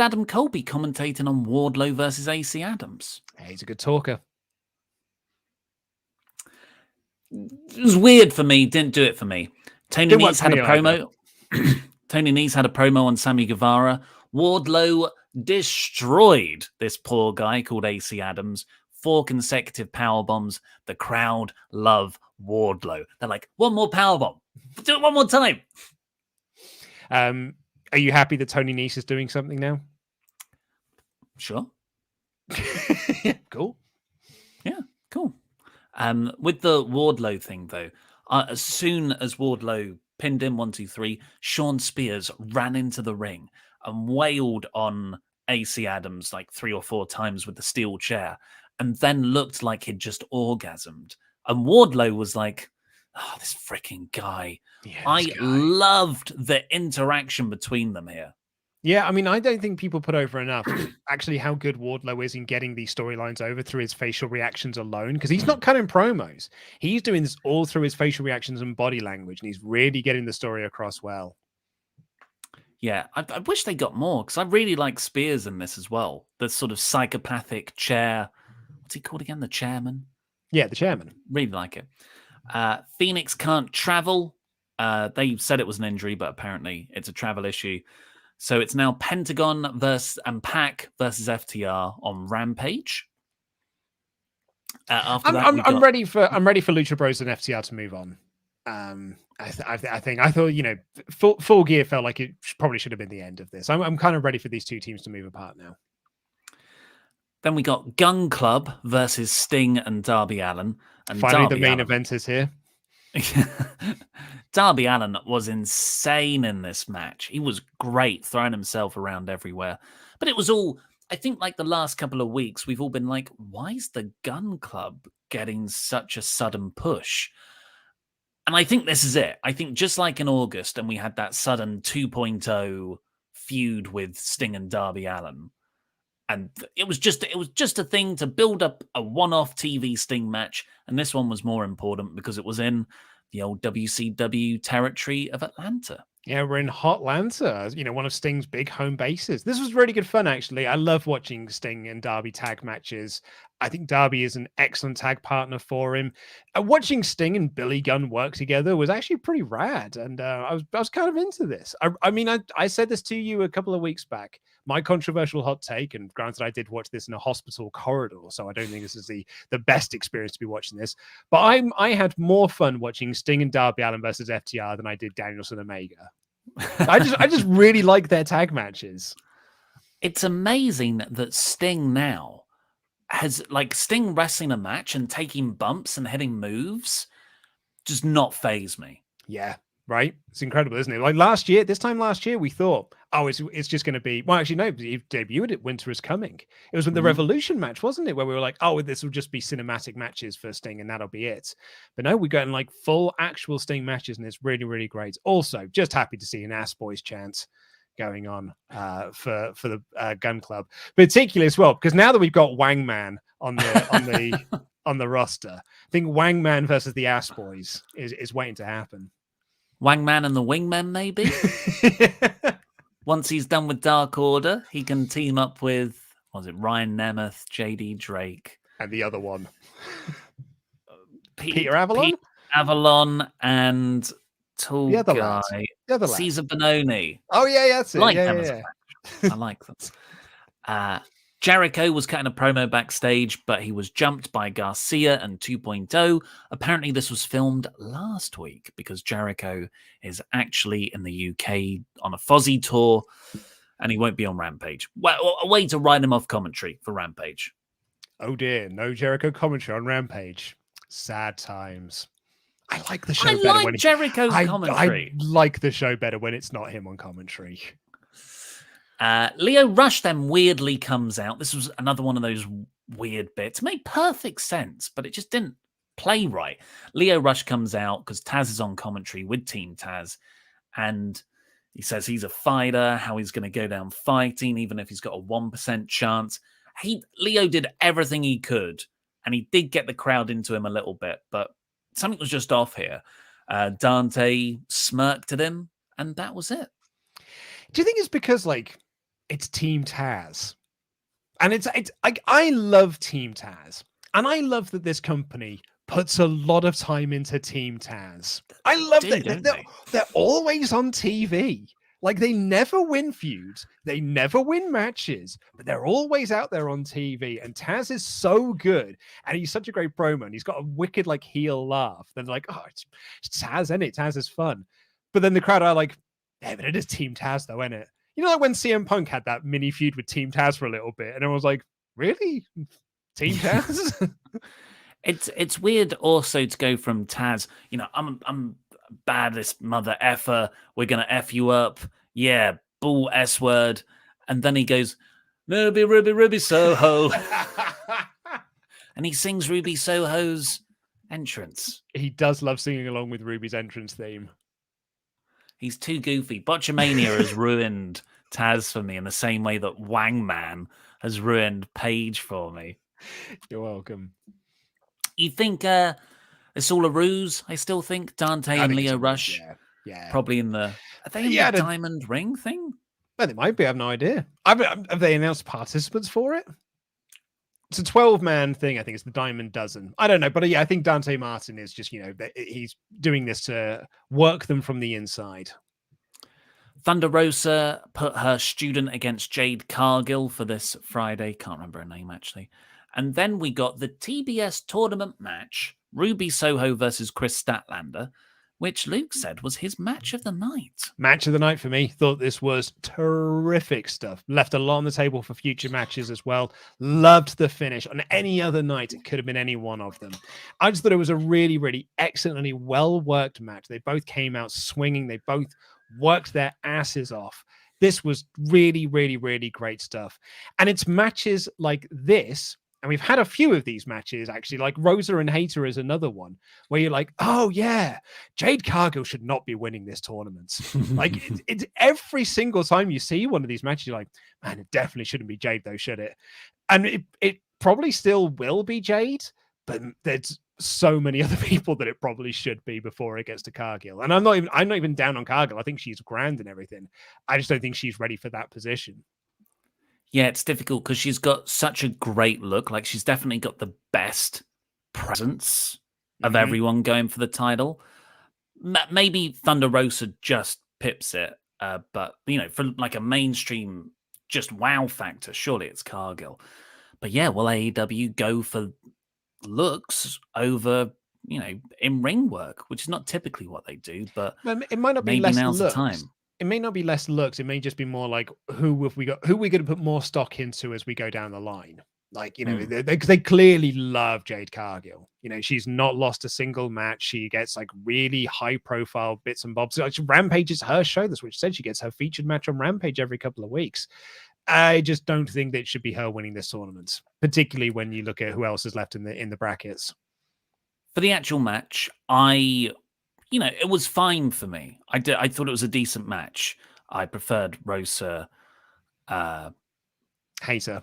Adam Cole be commentating on Wardlow versus AC Adams? Hey, he's a good talker. It was weird for me. Didn't do it for me. Tony Nese had a promo. Tony Nese had a promo on Sammy Guevara. Wardlow destroyed this poor guy called AC Adams. 4 consecutive power bombs. The crowd love Wardlow. They're like, one more power bomb. Do it one more time. Are you happy that Tony Nese is doing something now? Sure. Cool. Yeah, cool. With the Wardlow thing, though, as soon as Wardlow pinned him 1, 2, 3, Sean Spears ran into the ring and wailed on AC Adams like 3 or 4 times with the steel chair, and then looked like he'd just orgasmed. And Wardlow was like, oh, this freaking guy. Yeah, I loved the interaction between them here. Yeah, I mean, I don't think people put over enough actually how good Wardlow is in getting these storylines over through his facial reactions alone, because he's not cutting promos. He's doing this all through his facial reactions and body language, and he's really getting the story across well. Yeah, I wish they got more, because I really like Spears in this as well. The sort of psychopathic chair. What's he called again? The chairman? Yeah, the chairman. Really like it. Phoenix can't travel. They said it was an injury, but apparently it's a travel issue. So it's now Pentagon and Pac versus FTR on Rampage. I'm ready for Lucha Bros and FTR to move on. I thought, you know, full gear felt like it probably should have been the end of this. I'm kind of ready for these two teams to move apart now. Then we got Gun Club versus Sting and Darby Allin. And finally, Darby the main Allin. event is here. Darby Allin was insane in this match. He was great, throwing himself around everywhere. But it was all, I think, like the last couple of weeks, we've all been like, why is the Gun Club getting such a sudden push? And I think this is it. I think just like in August, and we had that sudden 2.0 feud with Sting and Darby Allin. And it was just a thing to build up a one-off TV Sting match. And this one was more important because it was in the old WCW territory of Atlanta. Yeah, we're in Hotlanta, one of Sting's big home bases. This was really good fun, actually. I love watching Sting and Darby tag matches. I think Darby is an excellent tag partner for him. Watching Sting and Billy Gunn work together was actually pretty rad, and I was kind of into this. I said this to you a couple of weeks back. My controversial hot take, and granted, I did watch this in a hospital corridor, so I don't think this is the best experience to be watching this. But I had more fun watching Sting and Darby Allin versus FTR than I did Danielson and Omega. I just really like their tag matches. It's amazing that Sting now has Sting wrestling a match and taking bumps and hitting moves does not faze me. Yeah, right. It's incredible, isn't it? Like this time last year, we thought, it's just going to be. Well, actually, no. He debuted at Winter is Coming. It was with the Revolution match, wasn't it? Where we were like, this will just be cinematic matches for Sting, and that'll be it. But no, we got in full actual Sting matches, and it's really, really great. Also, just happy to see an Ass Boys chant going on for the Gun Club, particularly as well because now that we've got Wangman on the roster, I think Wangman versus the Ass Boys is waiting to happen. Wangman and the Wingmen, maybe. Once he's done with Dark Order, he can team up with Ryan Nemeth, JD Drake, and the other one, Peter Avalon, Pete Avalon, and tall guy, Caesar Bononi. Oh yeah, that's it. I like them. Jericho was cutting a promo backstage, but he was jumped by Garcia and 2.0. Apparently, this was filmed last week because Jericho is actually in the UK on a Fozzy tour, and he won't be on Rampage. Well, a way to write him off commentary for Rampage. Oh dear, no Jericho commentary on Rampage. Sad times. I like the show better when Jericho's commentary. I like the show better when it's not him on commentary. Lio Rush then weirdly comes out. This was another one of those weird bits. It made perfect sense, but it just didn't play right. Lio Rush comes out because Taz is on commentary with Team Taz, and he says he's a fighter, how he's going to go down fighting, even if he's got a 1% chance. Lio did everything he could, and he did get the crowd into him a little bit, but something was just off here. Dante smirked at him, and that was it. Do you think it's because it's Team Taz? And I love Team Taz. And I love that this company puts a lot of time into Team Taz. I love that they're always on TV. They never win feuds. They never win matches, but they're always out there on TV. And Taz is so good. And he's such a great promo. And he's got a wicked heel laugh. They're it's Taz, isn't it? Taz is fun. But then the crowd are yeah, but it is Team Taz, though, isn't it? When CM Punk had that mini feud with Team Taz for a little bit, and everyone was like, really? Team Taz? It's weird also to go from Taz, I'm baddest mother effer, we're going to F you up, yeah, bull S word, and then he goes, Ruby Soho. And he sings Ruby Soho's entrance. He does love singing along with Ruby's entrance theme. He's too goofy. Botchamania has ruined Taz for me in the same way that Wangman has ruined Paige for me. You're welcome. You think it's all a ruse? I still think Dante and Lio Rush, probably in the. Are they in the diamond ring thing? Well, they might be. I have no idea. Have they announced participants for it? It's a 12-man thing. I think it's the Diamond Dozen. I don't know, but I think Dante Martin is just, he's doing this to work them from the inside. Thunder Rosa put her student against Jade Cargill for this Friday. Can't remember her name, actually. And then we got the TBS Tournament match, Ruby Soho versus Chris Statlander, which Luke said was his match of the night. Match of the night for me. Thought this was terrific stuff. Left a lot on the table for future matches as well. Loved the finish. On any other night, it could have been any one of them. I just thought it was a really, really excellently well-worked match. They both came out swinging. They both worked their asses off. This was really, really, really great stuff. And it's matches like this, and we've had a few of these matches, actually, like Rosa and Hayter is another one, where you're like, oh, yeah, Jade Cargill should not be winning this tournament. It's every single time you see one of these matches, you're like, man, it definitely shouldn't be Jade, though, should it? And it probably still will be Jade, but there's so many other people that it probably should be before it gets to Cargill. And I'm not even down on Cargill. I think she's grand and everything. I just don't think she's ready for that position. Yeah, it's difficult because she's got such a great look. Like, she's definitely got the best presence of everyone going for the title. Maybe Thunder Rosa just pips it, but for like a mainstream just wow factor, surely it's Cargill. But yeah, will AEW go for looks over in ring work, which is not typically what they do? But it might not be maybe less now's looks. the time. It may not be less looks. It may just be more like who we're going to put more stock into as we go down the line. Like, they clearly love Jade Cargill. She's not lost a single match. She gets like really high profile bits and bobs. Like, Rampage is her show. That's what she said. She gets her featured match on Rampage every couple of weeks. I just don't think that it should be her winning this tournament, particularly when you look at who else is left in the brackets. For the actual match, it was fine for me. I thought it was a decent match. I preferred Rosa, Hayter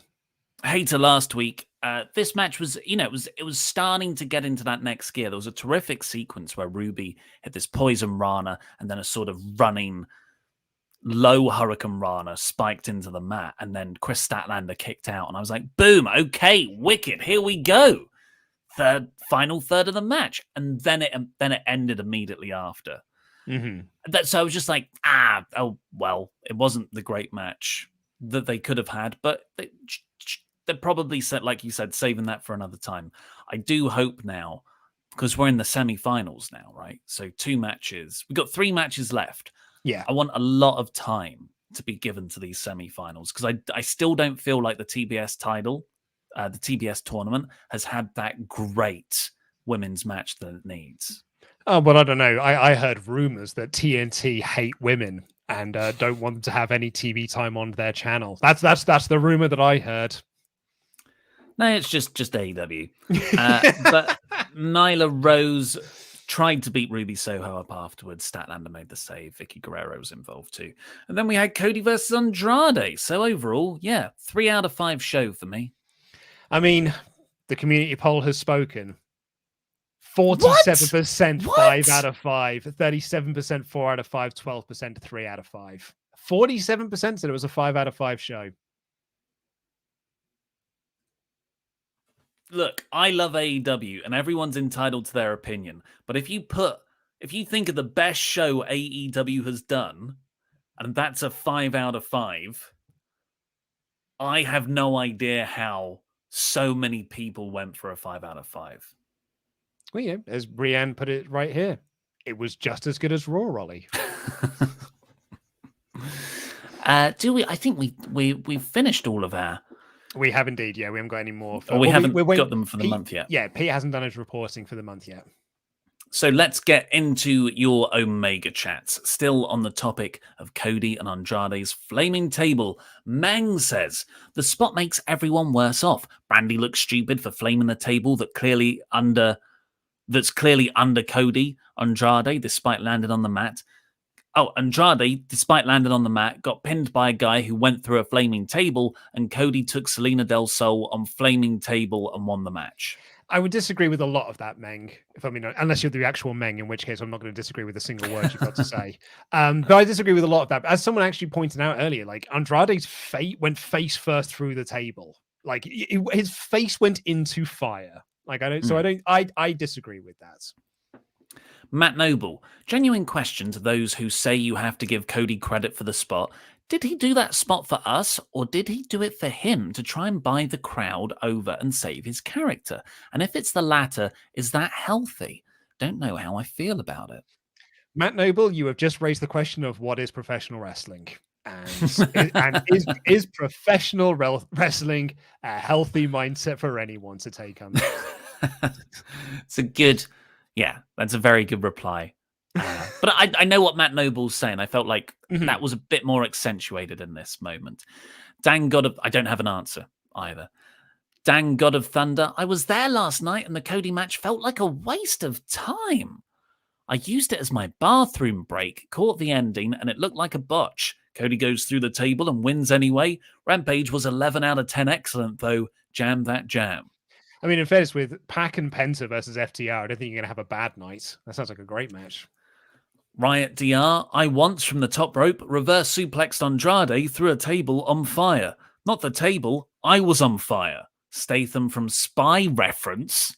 last week. This match was, it was starting to get into that next gear. There was a terrific sequence where Ruby hit this poison Rana and then a sort of running low Hurricane Rana spiked into the mat, and then Chris Statlander kicked out, and I was like, boom, okay, wicked, here we go. Final third of the match, and then it ended immediately after. So I was just like, it wasn't the great match that they could have had, but they probably said, like you said, saving that for another time. I do hope now, because we're in the semi-finals now, right? So 2 matches. We've got 3 matches left. Yeah. I want a lot of time to be given to these semi-finals, because I still don't feel like the TBS title, the TBS tournament, has had that great women's match that it needs. Oh, well, I don't know. I heard rumors that TNT hate women and don't want them to have any TV time on their channel. That's the rumor that I heard. No, it's just AEW. But Nyla Rose tried to beat Ruby Soho up afterwards. Statlander made the save. Vicky Guerrero was involved too. And then we had Cody versus Andrade. So overall, 3 out of 5 show for me. I mean, the community poll has spoken. 47% 5 out of 5, 37% 4 out of 5, 12% 3 out of 5. 47% said it was a 5 out of 5 show. Look, I love AEW and everyone's entitled to their opinion. But if you think of the best show AEW has done, and that's a 5 out of 5, I have no idea how so many people went for a 5 out of 5. Well, yeah, as Brienne put it right here, it was just as good as Raw, Ollie. Do we? I think we've finished all of our. We have indeed, yeah. We haven't got any more. We haven't got them for the month yet. Yeah, Pete hasn't done his reporting for the month yet. So let's get into your Omega chats. Still on the topic of Cody and Andrade's flaming table, Mang says, the spot makes everyone worse off. Brandy looks stupid for flaming the table that's clearly under Cody. Andrade, despite landing on the mat. Andrade, despite landing on the mat, got pinned by a guy who went through a flaming table, and Cody took Selena Del Sol on flaming table and won the match. I would disagree with a lot of that, Meng, unless you're the actual Meng, in which case I'm not going to disagree with a single word you've got to say. But I disagree with a lot of that. As someone actually pointed out earlier, like Andrade's fate went face first through the table. Like his face went into fire. Like I disagree with that. Matt Noble, genuine question to those who say you have to give Cody credit for the spot. Did he do that spot for us, or did he do it for him to try and buy the crowd over and save his character? And if it's the latter, is that healthy? Don't know how I feel about it. Matt Noble, you have just raised the question of what is professional wrestling. And is professional wrestling a healthy mindset for anyone to take on? That's a very good reply. But I know what Matt Noble's saying. I felt like that was a bit more accentuated in this moment. Dan God of... I don't have an answer either. Dan God of Thunder, I was there last night and the Cody match felt like a waste of time. I used it as my bathroom break, caught the ending, and it looked like a botch. Cody goes through the table and wins anyway. Rampage was 11 out of 10 excellent, though. Jam that jam. I mean, in fairness, with Pac and Penta versus FTR, I don't think you're going to have a bad night. That sounds like a great match. Riot DR, I once from the top rope reverse suplexed Andrade through a table on fire. Not the table, I was on fire. Statham from Spy reference.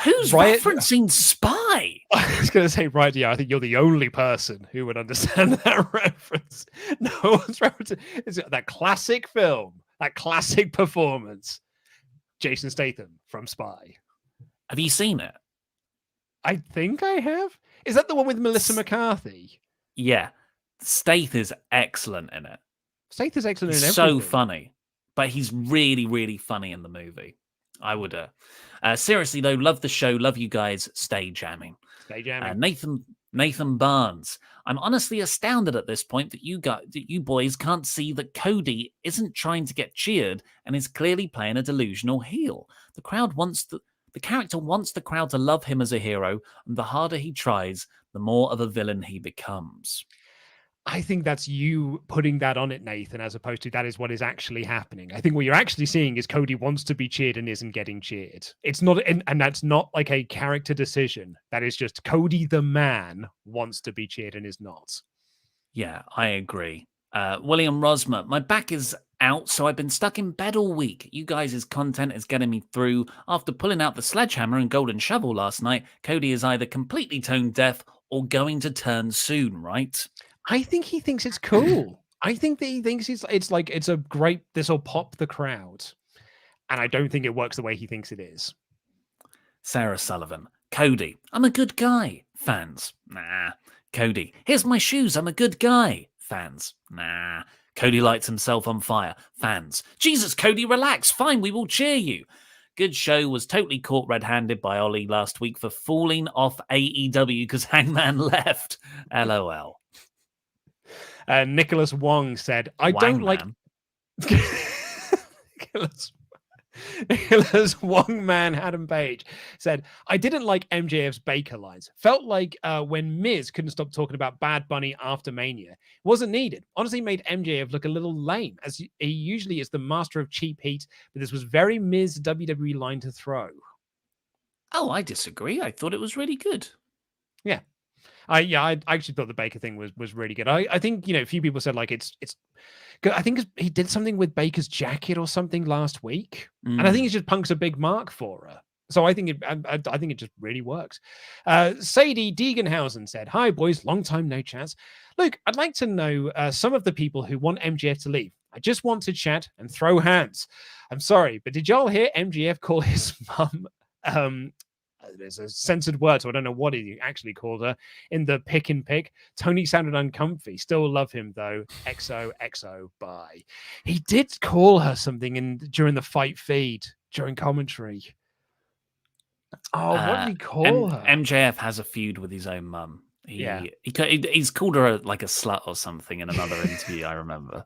Who's referencing Spy? I was going to say, right, yeah, I think you're the only person who would understand that reference. No one's referencing. It's that classic film, that classic performance. Jason Statham from Spy. Have you seen it? I think I have. Is that the one with Melissa McCarthy? Yeah. Stath is excellent in it. Stath is excellent in everything. So funny. But he's really, really funny in the movie. I would... seriously, though, love the show. Love you guys. Stay jamming. Stay jamming. Nathan Barnes. I'm honestly astounded at this point that you boys can't see that Cody isn't trying to get cheered and is clearly playing a delusional heel. The character wants the crowd to love him as a hero, and the harder he tries, the more of a villain he becomes. I think that's you putting that on it, Nathan, as opposed to that is what is actually happening. I think what you're actually seeing is Cody wants to be cheered and isn't getting cheered. It's not, and that's not like a character decision. That is just Cody the man wants to be cheered and is not. Yeah, I agree. William Rosmer, my back is out, so I've been stuck in bed all week. You guys' content is getting me through. After pulling out the sledgehammer and golden shovel last night, Cody is either completely tone deaf or going to turn soon, right? I think he thinks it's cool. I think that he thinks it's a great, this will pop the crowd. And I don't think it works the way he thinks it is. Sarah Sullivan, Cody, I'm a good guy. Fans, nah. Cody, here's my shoes. I'm a good guy. Fans, nah. Cody lights himself on fire. Fans, Jesus, Cody, relax. Fine, we will cheer you. Good show. Was totally caught red-handed by Ollie last week for falling off AEW because Hangman left. LOL. Nicholas Wong said, I don't like... Nicholas Wangman Adam Page said, I didn't like MJF's Baker lines. Felt like when Miz couldn't stop talking about Bad Bunny after Mania. Wasn't needed. Honestly made MJF look a little lame, as he usually is the master of cheap heat, but this was very Miz WWE line to throw. Oh, I disagree. I thought it was really good. Yeah. I actually thought the Baker thing was really good. I think, a few people said like it's good. I think he did something with Baker's jacket or something last week, and I think it's just Punk's a big mark for her. So I think it just really works. Sadie Deeganhausen said, "Hi boys, long time no chats. Look, I'd like to know some of the people who want MJF to leave. I just want to chat and throw hands. I'm sorry, but did y'all hear MJF call his mum?" There's a censored word, so I don't know what he actually called her. In the pick and pick, Tony sounded uncomfy. Still love him though. XOXO, bye. He did call her something during the fight feed during commentary. Oh, what did he call her? MJF has a feud with his own mum. He's called her like a slut or something in another interview. I remember.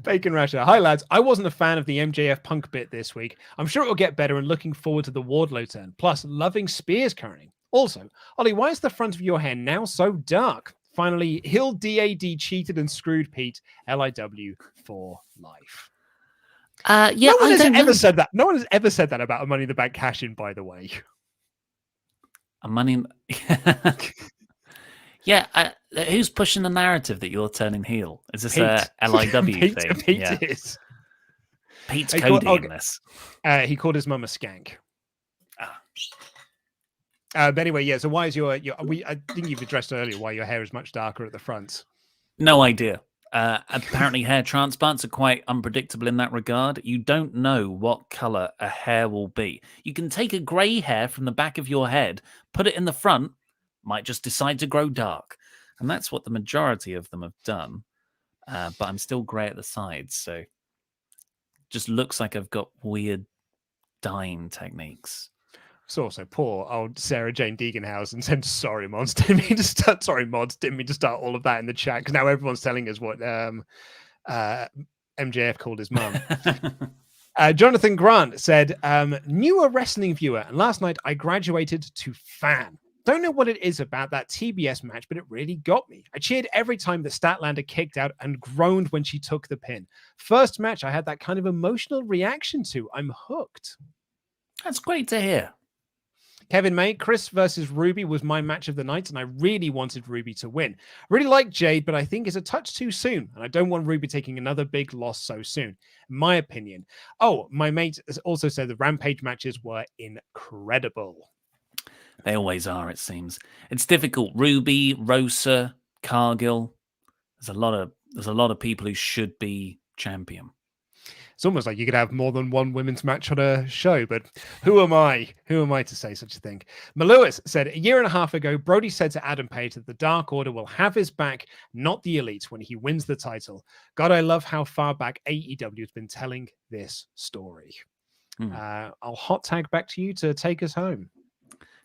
Bacon Rasher. Hi, lads. I wasn't a fan of the MJF Punk bit this week. I'm sure it will get better and looking forward to the Wardlow turn. Plus, loving Spears currently. Also, Ollie, why is the front of your hair now so dark? Finally, Hill DAD cheated and screwed Pete. LIW for life. No one has ever said that. No one has ever said that about a Money in the Bank cash-in, by the way. A Money in... Yeah, who's pushing the narrative that you're turning heel? Is this a LIW thing? Pete is. Pete's Cody in this. He called his mum a skank. But anyway, yeah. So why is I think you've addressed earlier why your hair is much darker at the front. No idea. Apparently, hair transplants are quite unpredictable in that regard. You don't know what color a hair will be. You can take a grey hair from the back of your head, put it in the front, might just decide to grow dark. And that's what the majority of them have done. But I'm still grey at the sides, so just looks like I've got weird dyeing techniques. So also poor old Sarah Jane Deeganhausen said, sorry, mods, didn't mean to start all of that in the chat, because now everyone's telling us what MJF called his mum. Jonathan Grant said, newer wrestling viewer, and last night I graduated to fan. Don't know what it is about that TBS match, but it really got me. I cheered every time the Statlander kicked out and groaned when she took the pin. First match I had that kind of emotional reaction to. I'm hooked. That's great to hear. Kevin May, Chris versus Ruby was my match of the night, and I really wanted Ruby to win. I really like Jade, but I think it's a touch too soon, and I don't want Ruby taking another big loss so soon, in my opinion. Oh, my mate also said the Rampage matches were incredible. They always are, it seems. It's difficult. Ruby, Rosa, Cargill. There's a lot of people who should be champion. It's almost like you could have more than one women's match on a show, but who am I? Who am I to say such a thing? Maluis said, a year and a half ago, Brody said to Adam Page that the Dark Order will have his back, not the Elite, when he wins the title. God, I love how far back AEW has been telling this story. I'll hot tag back to you to take us home.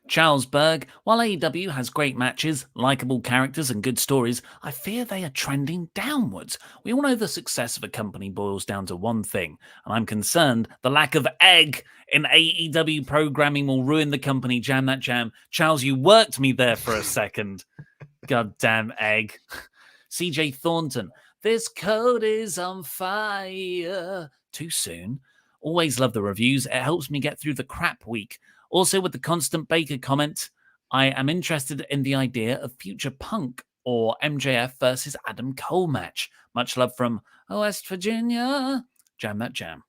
Charles Berg, while AEW has great matches, likable characters, and good stories, I fear they are trending downwards. We all know the success of a company boils down to one thing, and I'm concerned the lack of egg in AEW programming will ruin the company. Jam that jam. Charles, you worked me there for a second. Goddamn egg. CJ Thornton, this code is on fire. Too soon. Always love the reviews. It helps me get through the crap week. Also, with the constant Baker comment, I am interested in the idea of future Punk or MJF versus Adam Cole match. Much love from West Virginia. Jam that jam.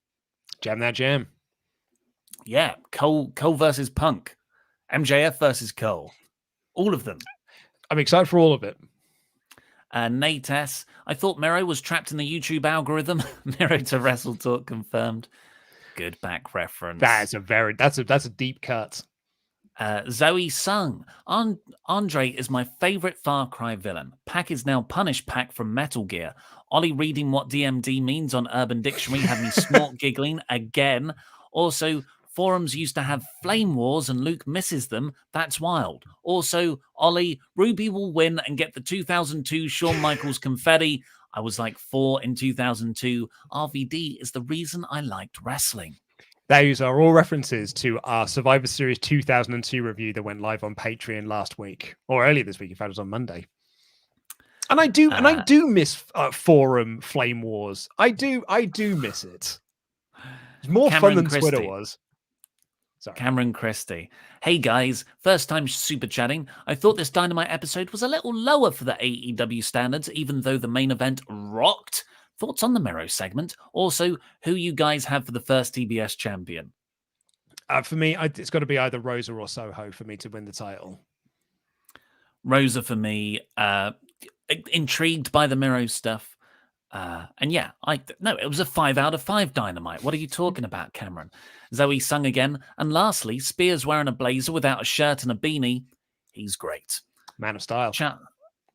Jam that jam. Yeah, Cole versus Punk. MJF versus Cole. All of them. I'm excited for all of it. Nate S. I thought Miro was trapped in the YouTube algorithm. Miro to WrestleTalk confirmed. Good back reference. That's a deep cut. Zoe Sung. Andre is my favorite Far Cry villain. Pac is now Punish Pac from Metal Gear. Ollie reading what DMD means on Urban Dictionary had me snort giggling again. Also, forums used to have flame wars and Luke misses them. That's wild. Also, Ollie, Ruby will win and get the 2002 Shawn Michaels confetti. I was like 4 in 2002. RVD is the reason I liked wrestling. Those are all references to our Survivor Series 2002 review that went live on Patreon last week, or earlier this week. In fact, it was on Monday. And I do miss forum flame wars. I do miss it. It's more Cameron fun than Christie. Twitter was. Sorry. Cameron Christie. Hey guys, first time super chatting. I thought this Dynamite episode was a little lower for the AEW standards, even though the main event rocked. Thoughts on the Miro segment? Also, who you guys have for the first TBS champion? For me, it's got to be either Rosa or Soho for me to win the title. Rosa for me. Intrigued by the Miro stuff. And yeah, it was a 5 out of 5 Dynamite. What are you talking about, Cameron? Zoe Sung again. And lastly, Spears wearing a blazer without a shirt and a beanie. He's great. Man of style.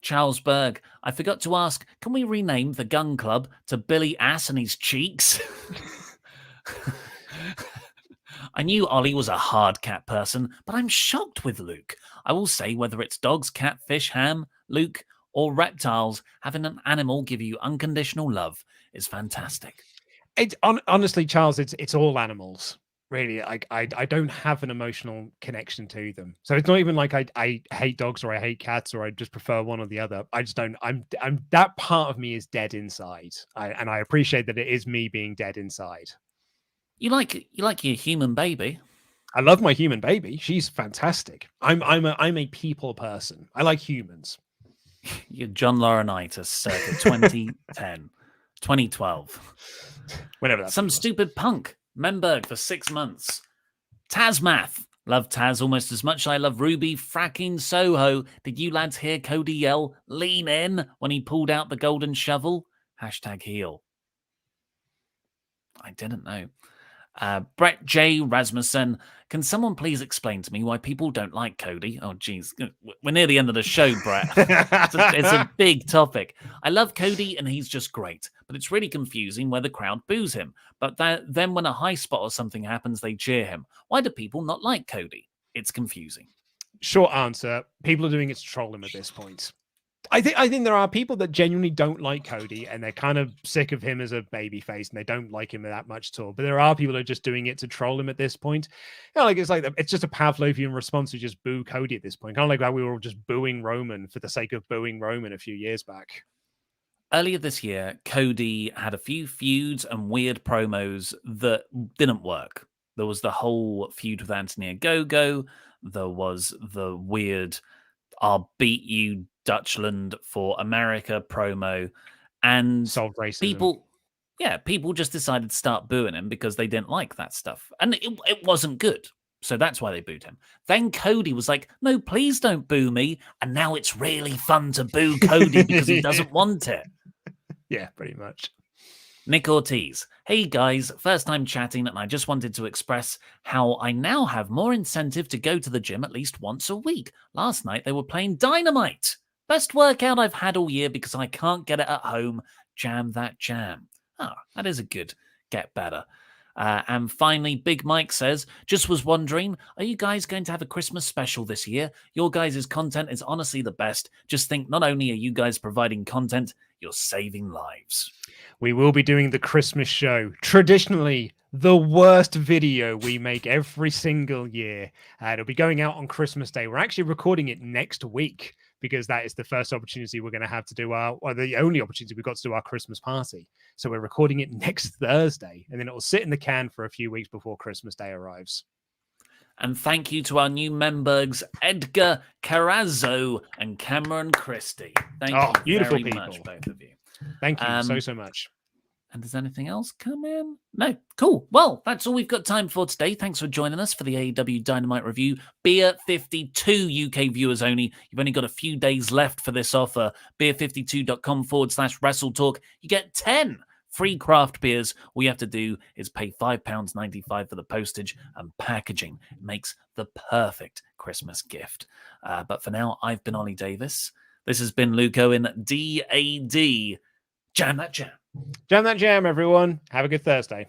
Charles Berg. I forgot to ask, can we rename the Gun Club to Billy Ass and His Cheeks? I knew Ollie was a hard cat person, but I'm shocked with Luke. I will say whether it's dogs, cat, fish, ham, Luke, or reptiles, having an animal give you unconditional love is fantastic. Honestly, Charles, it's all animals. Really, I don't have an emotional connection to them. So it's not even like I hate dogs or I hate cats or I just prefer one or the other. I just don't. I'm that part of me is dead inside. And I appreciate that it is me being dead inside. You like your human baby. I love my human baby. She's fantastic. I'm a people person. I like humans. You're John Laurinaitis, circa 2010, 2012. Whenever that. Some stupid punk. Memberg for 6 months. Tazmath. Love Taz almost as much as I love Ruby fracking Soho. Did you lads hear Cody yell, lean in, when he pulled out the golden shovel? #heel. I didn't know. Brett J. Rasmussen. Can someone please explain to me why people don't like Cody? Oh, geez. We're near the end of the show, Brett. It's a big topic. I love Cody, and he's just great. But it's really confusing where the crowd boos him. But then when a high spot or something happens, they cheer him. Why do people not like Cody? It's confusing. Short answer. People are doing it to troll him at this point. I think there are people that genuinely don't like Cody and they're kind of sick of him as a babyface and they don't like him that much at all. But there are people that are just doing it to troll him at this point. You know, it's just a Pavlovian response to just boo Cody at this point. Kind of like how we were all just booing Roman for the sake of booing Roman a few years back. Earlier this year, Cody had a few feuds and weird promos that didn't work. There was the whole feud with Anthony Ogogo. There was the weird "I'll beat you, Dutchland, for America" promo. And solved racism. people just decided to start booing him because they didn't like that stuff. And it wasn't good. So that's why they booed him. Then Cody was like, no, please don't boo me. And now it's really fun to boo Cody because he doesn't want it. Yeah, pretty much. Nick Ortiz. Hey guys, first time chatting, and I just wanted to express how I now have more incentive to go to the gym at least once a week. Last night they were playing Dynamite. Best workout I've had all year because I can't get it at home. Jam that jam. Oh, that is a good get better. And finally, Big Mike says, just was wondering, are you guys going to have a Christmas special this year? Your guys' content is honestly the best. Just think not only are you guys providing content, you're saving lives. We will be doing the Christmas show. Traditionally, the worst video we make every single year. It'll be going out on Christmas Day. We're actually recording it next week because that is the first opportunity we're going to have to do the only opportunity we've got to do our Christmas party. So we're recording it next Thursday, and then it will sit in the can for a few weeks before Christmas Day arrives. And thank you to our new members, Edgar Carrazzo and Cameron Christie. Thank you very much, both of you. Thank you so much. And does anything else come in? No. Cool. Well, that's all we've got time for today. Thanks for joining us for the AEW Dynamite review. Beer 52 UK viewers only. You've only got a few days left for this offer. Beer52.com/WrestleTalk. You get 10 free craft beers. All you have to do is pay £5.95 for the postage and packaging. It makes the perfect Christmas gift. But for now, I've been Ollie Davis. This has been Luke Owen, DAD. Jam that jam. Jam that jam, everyone. Have a good Thursday.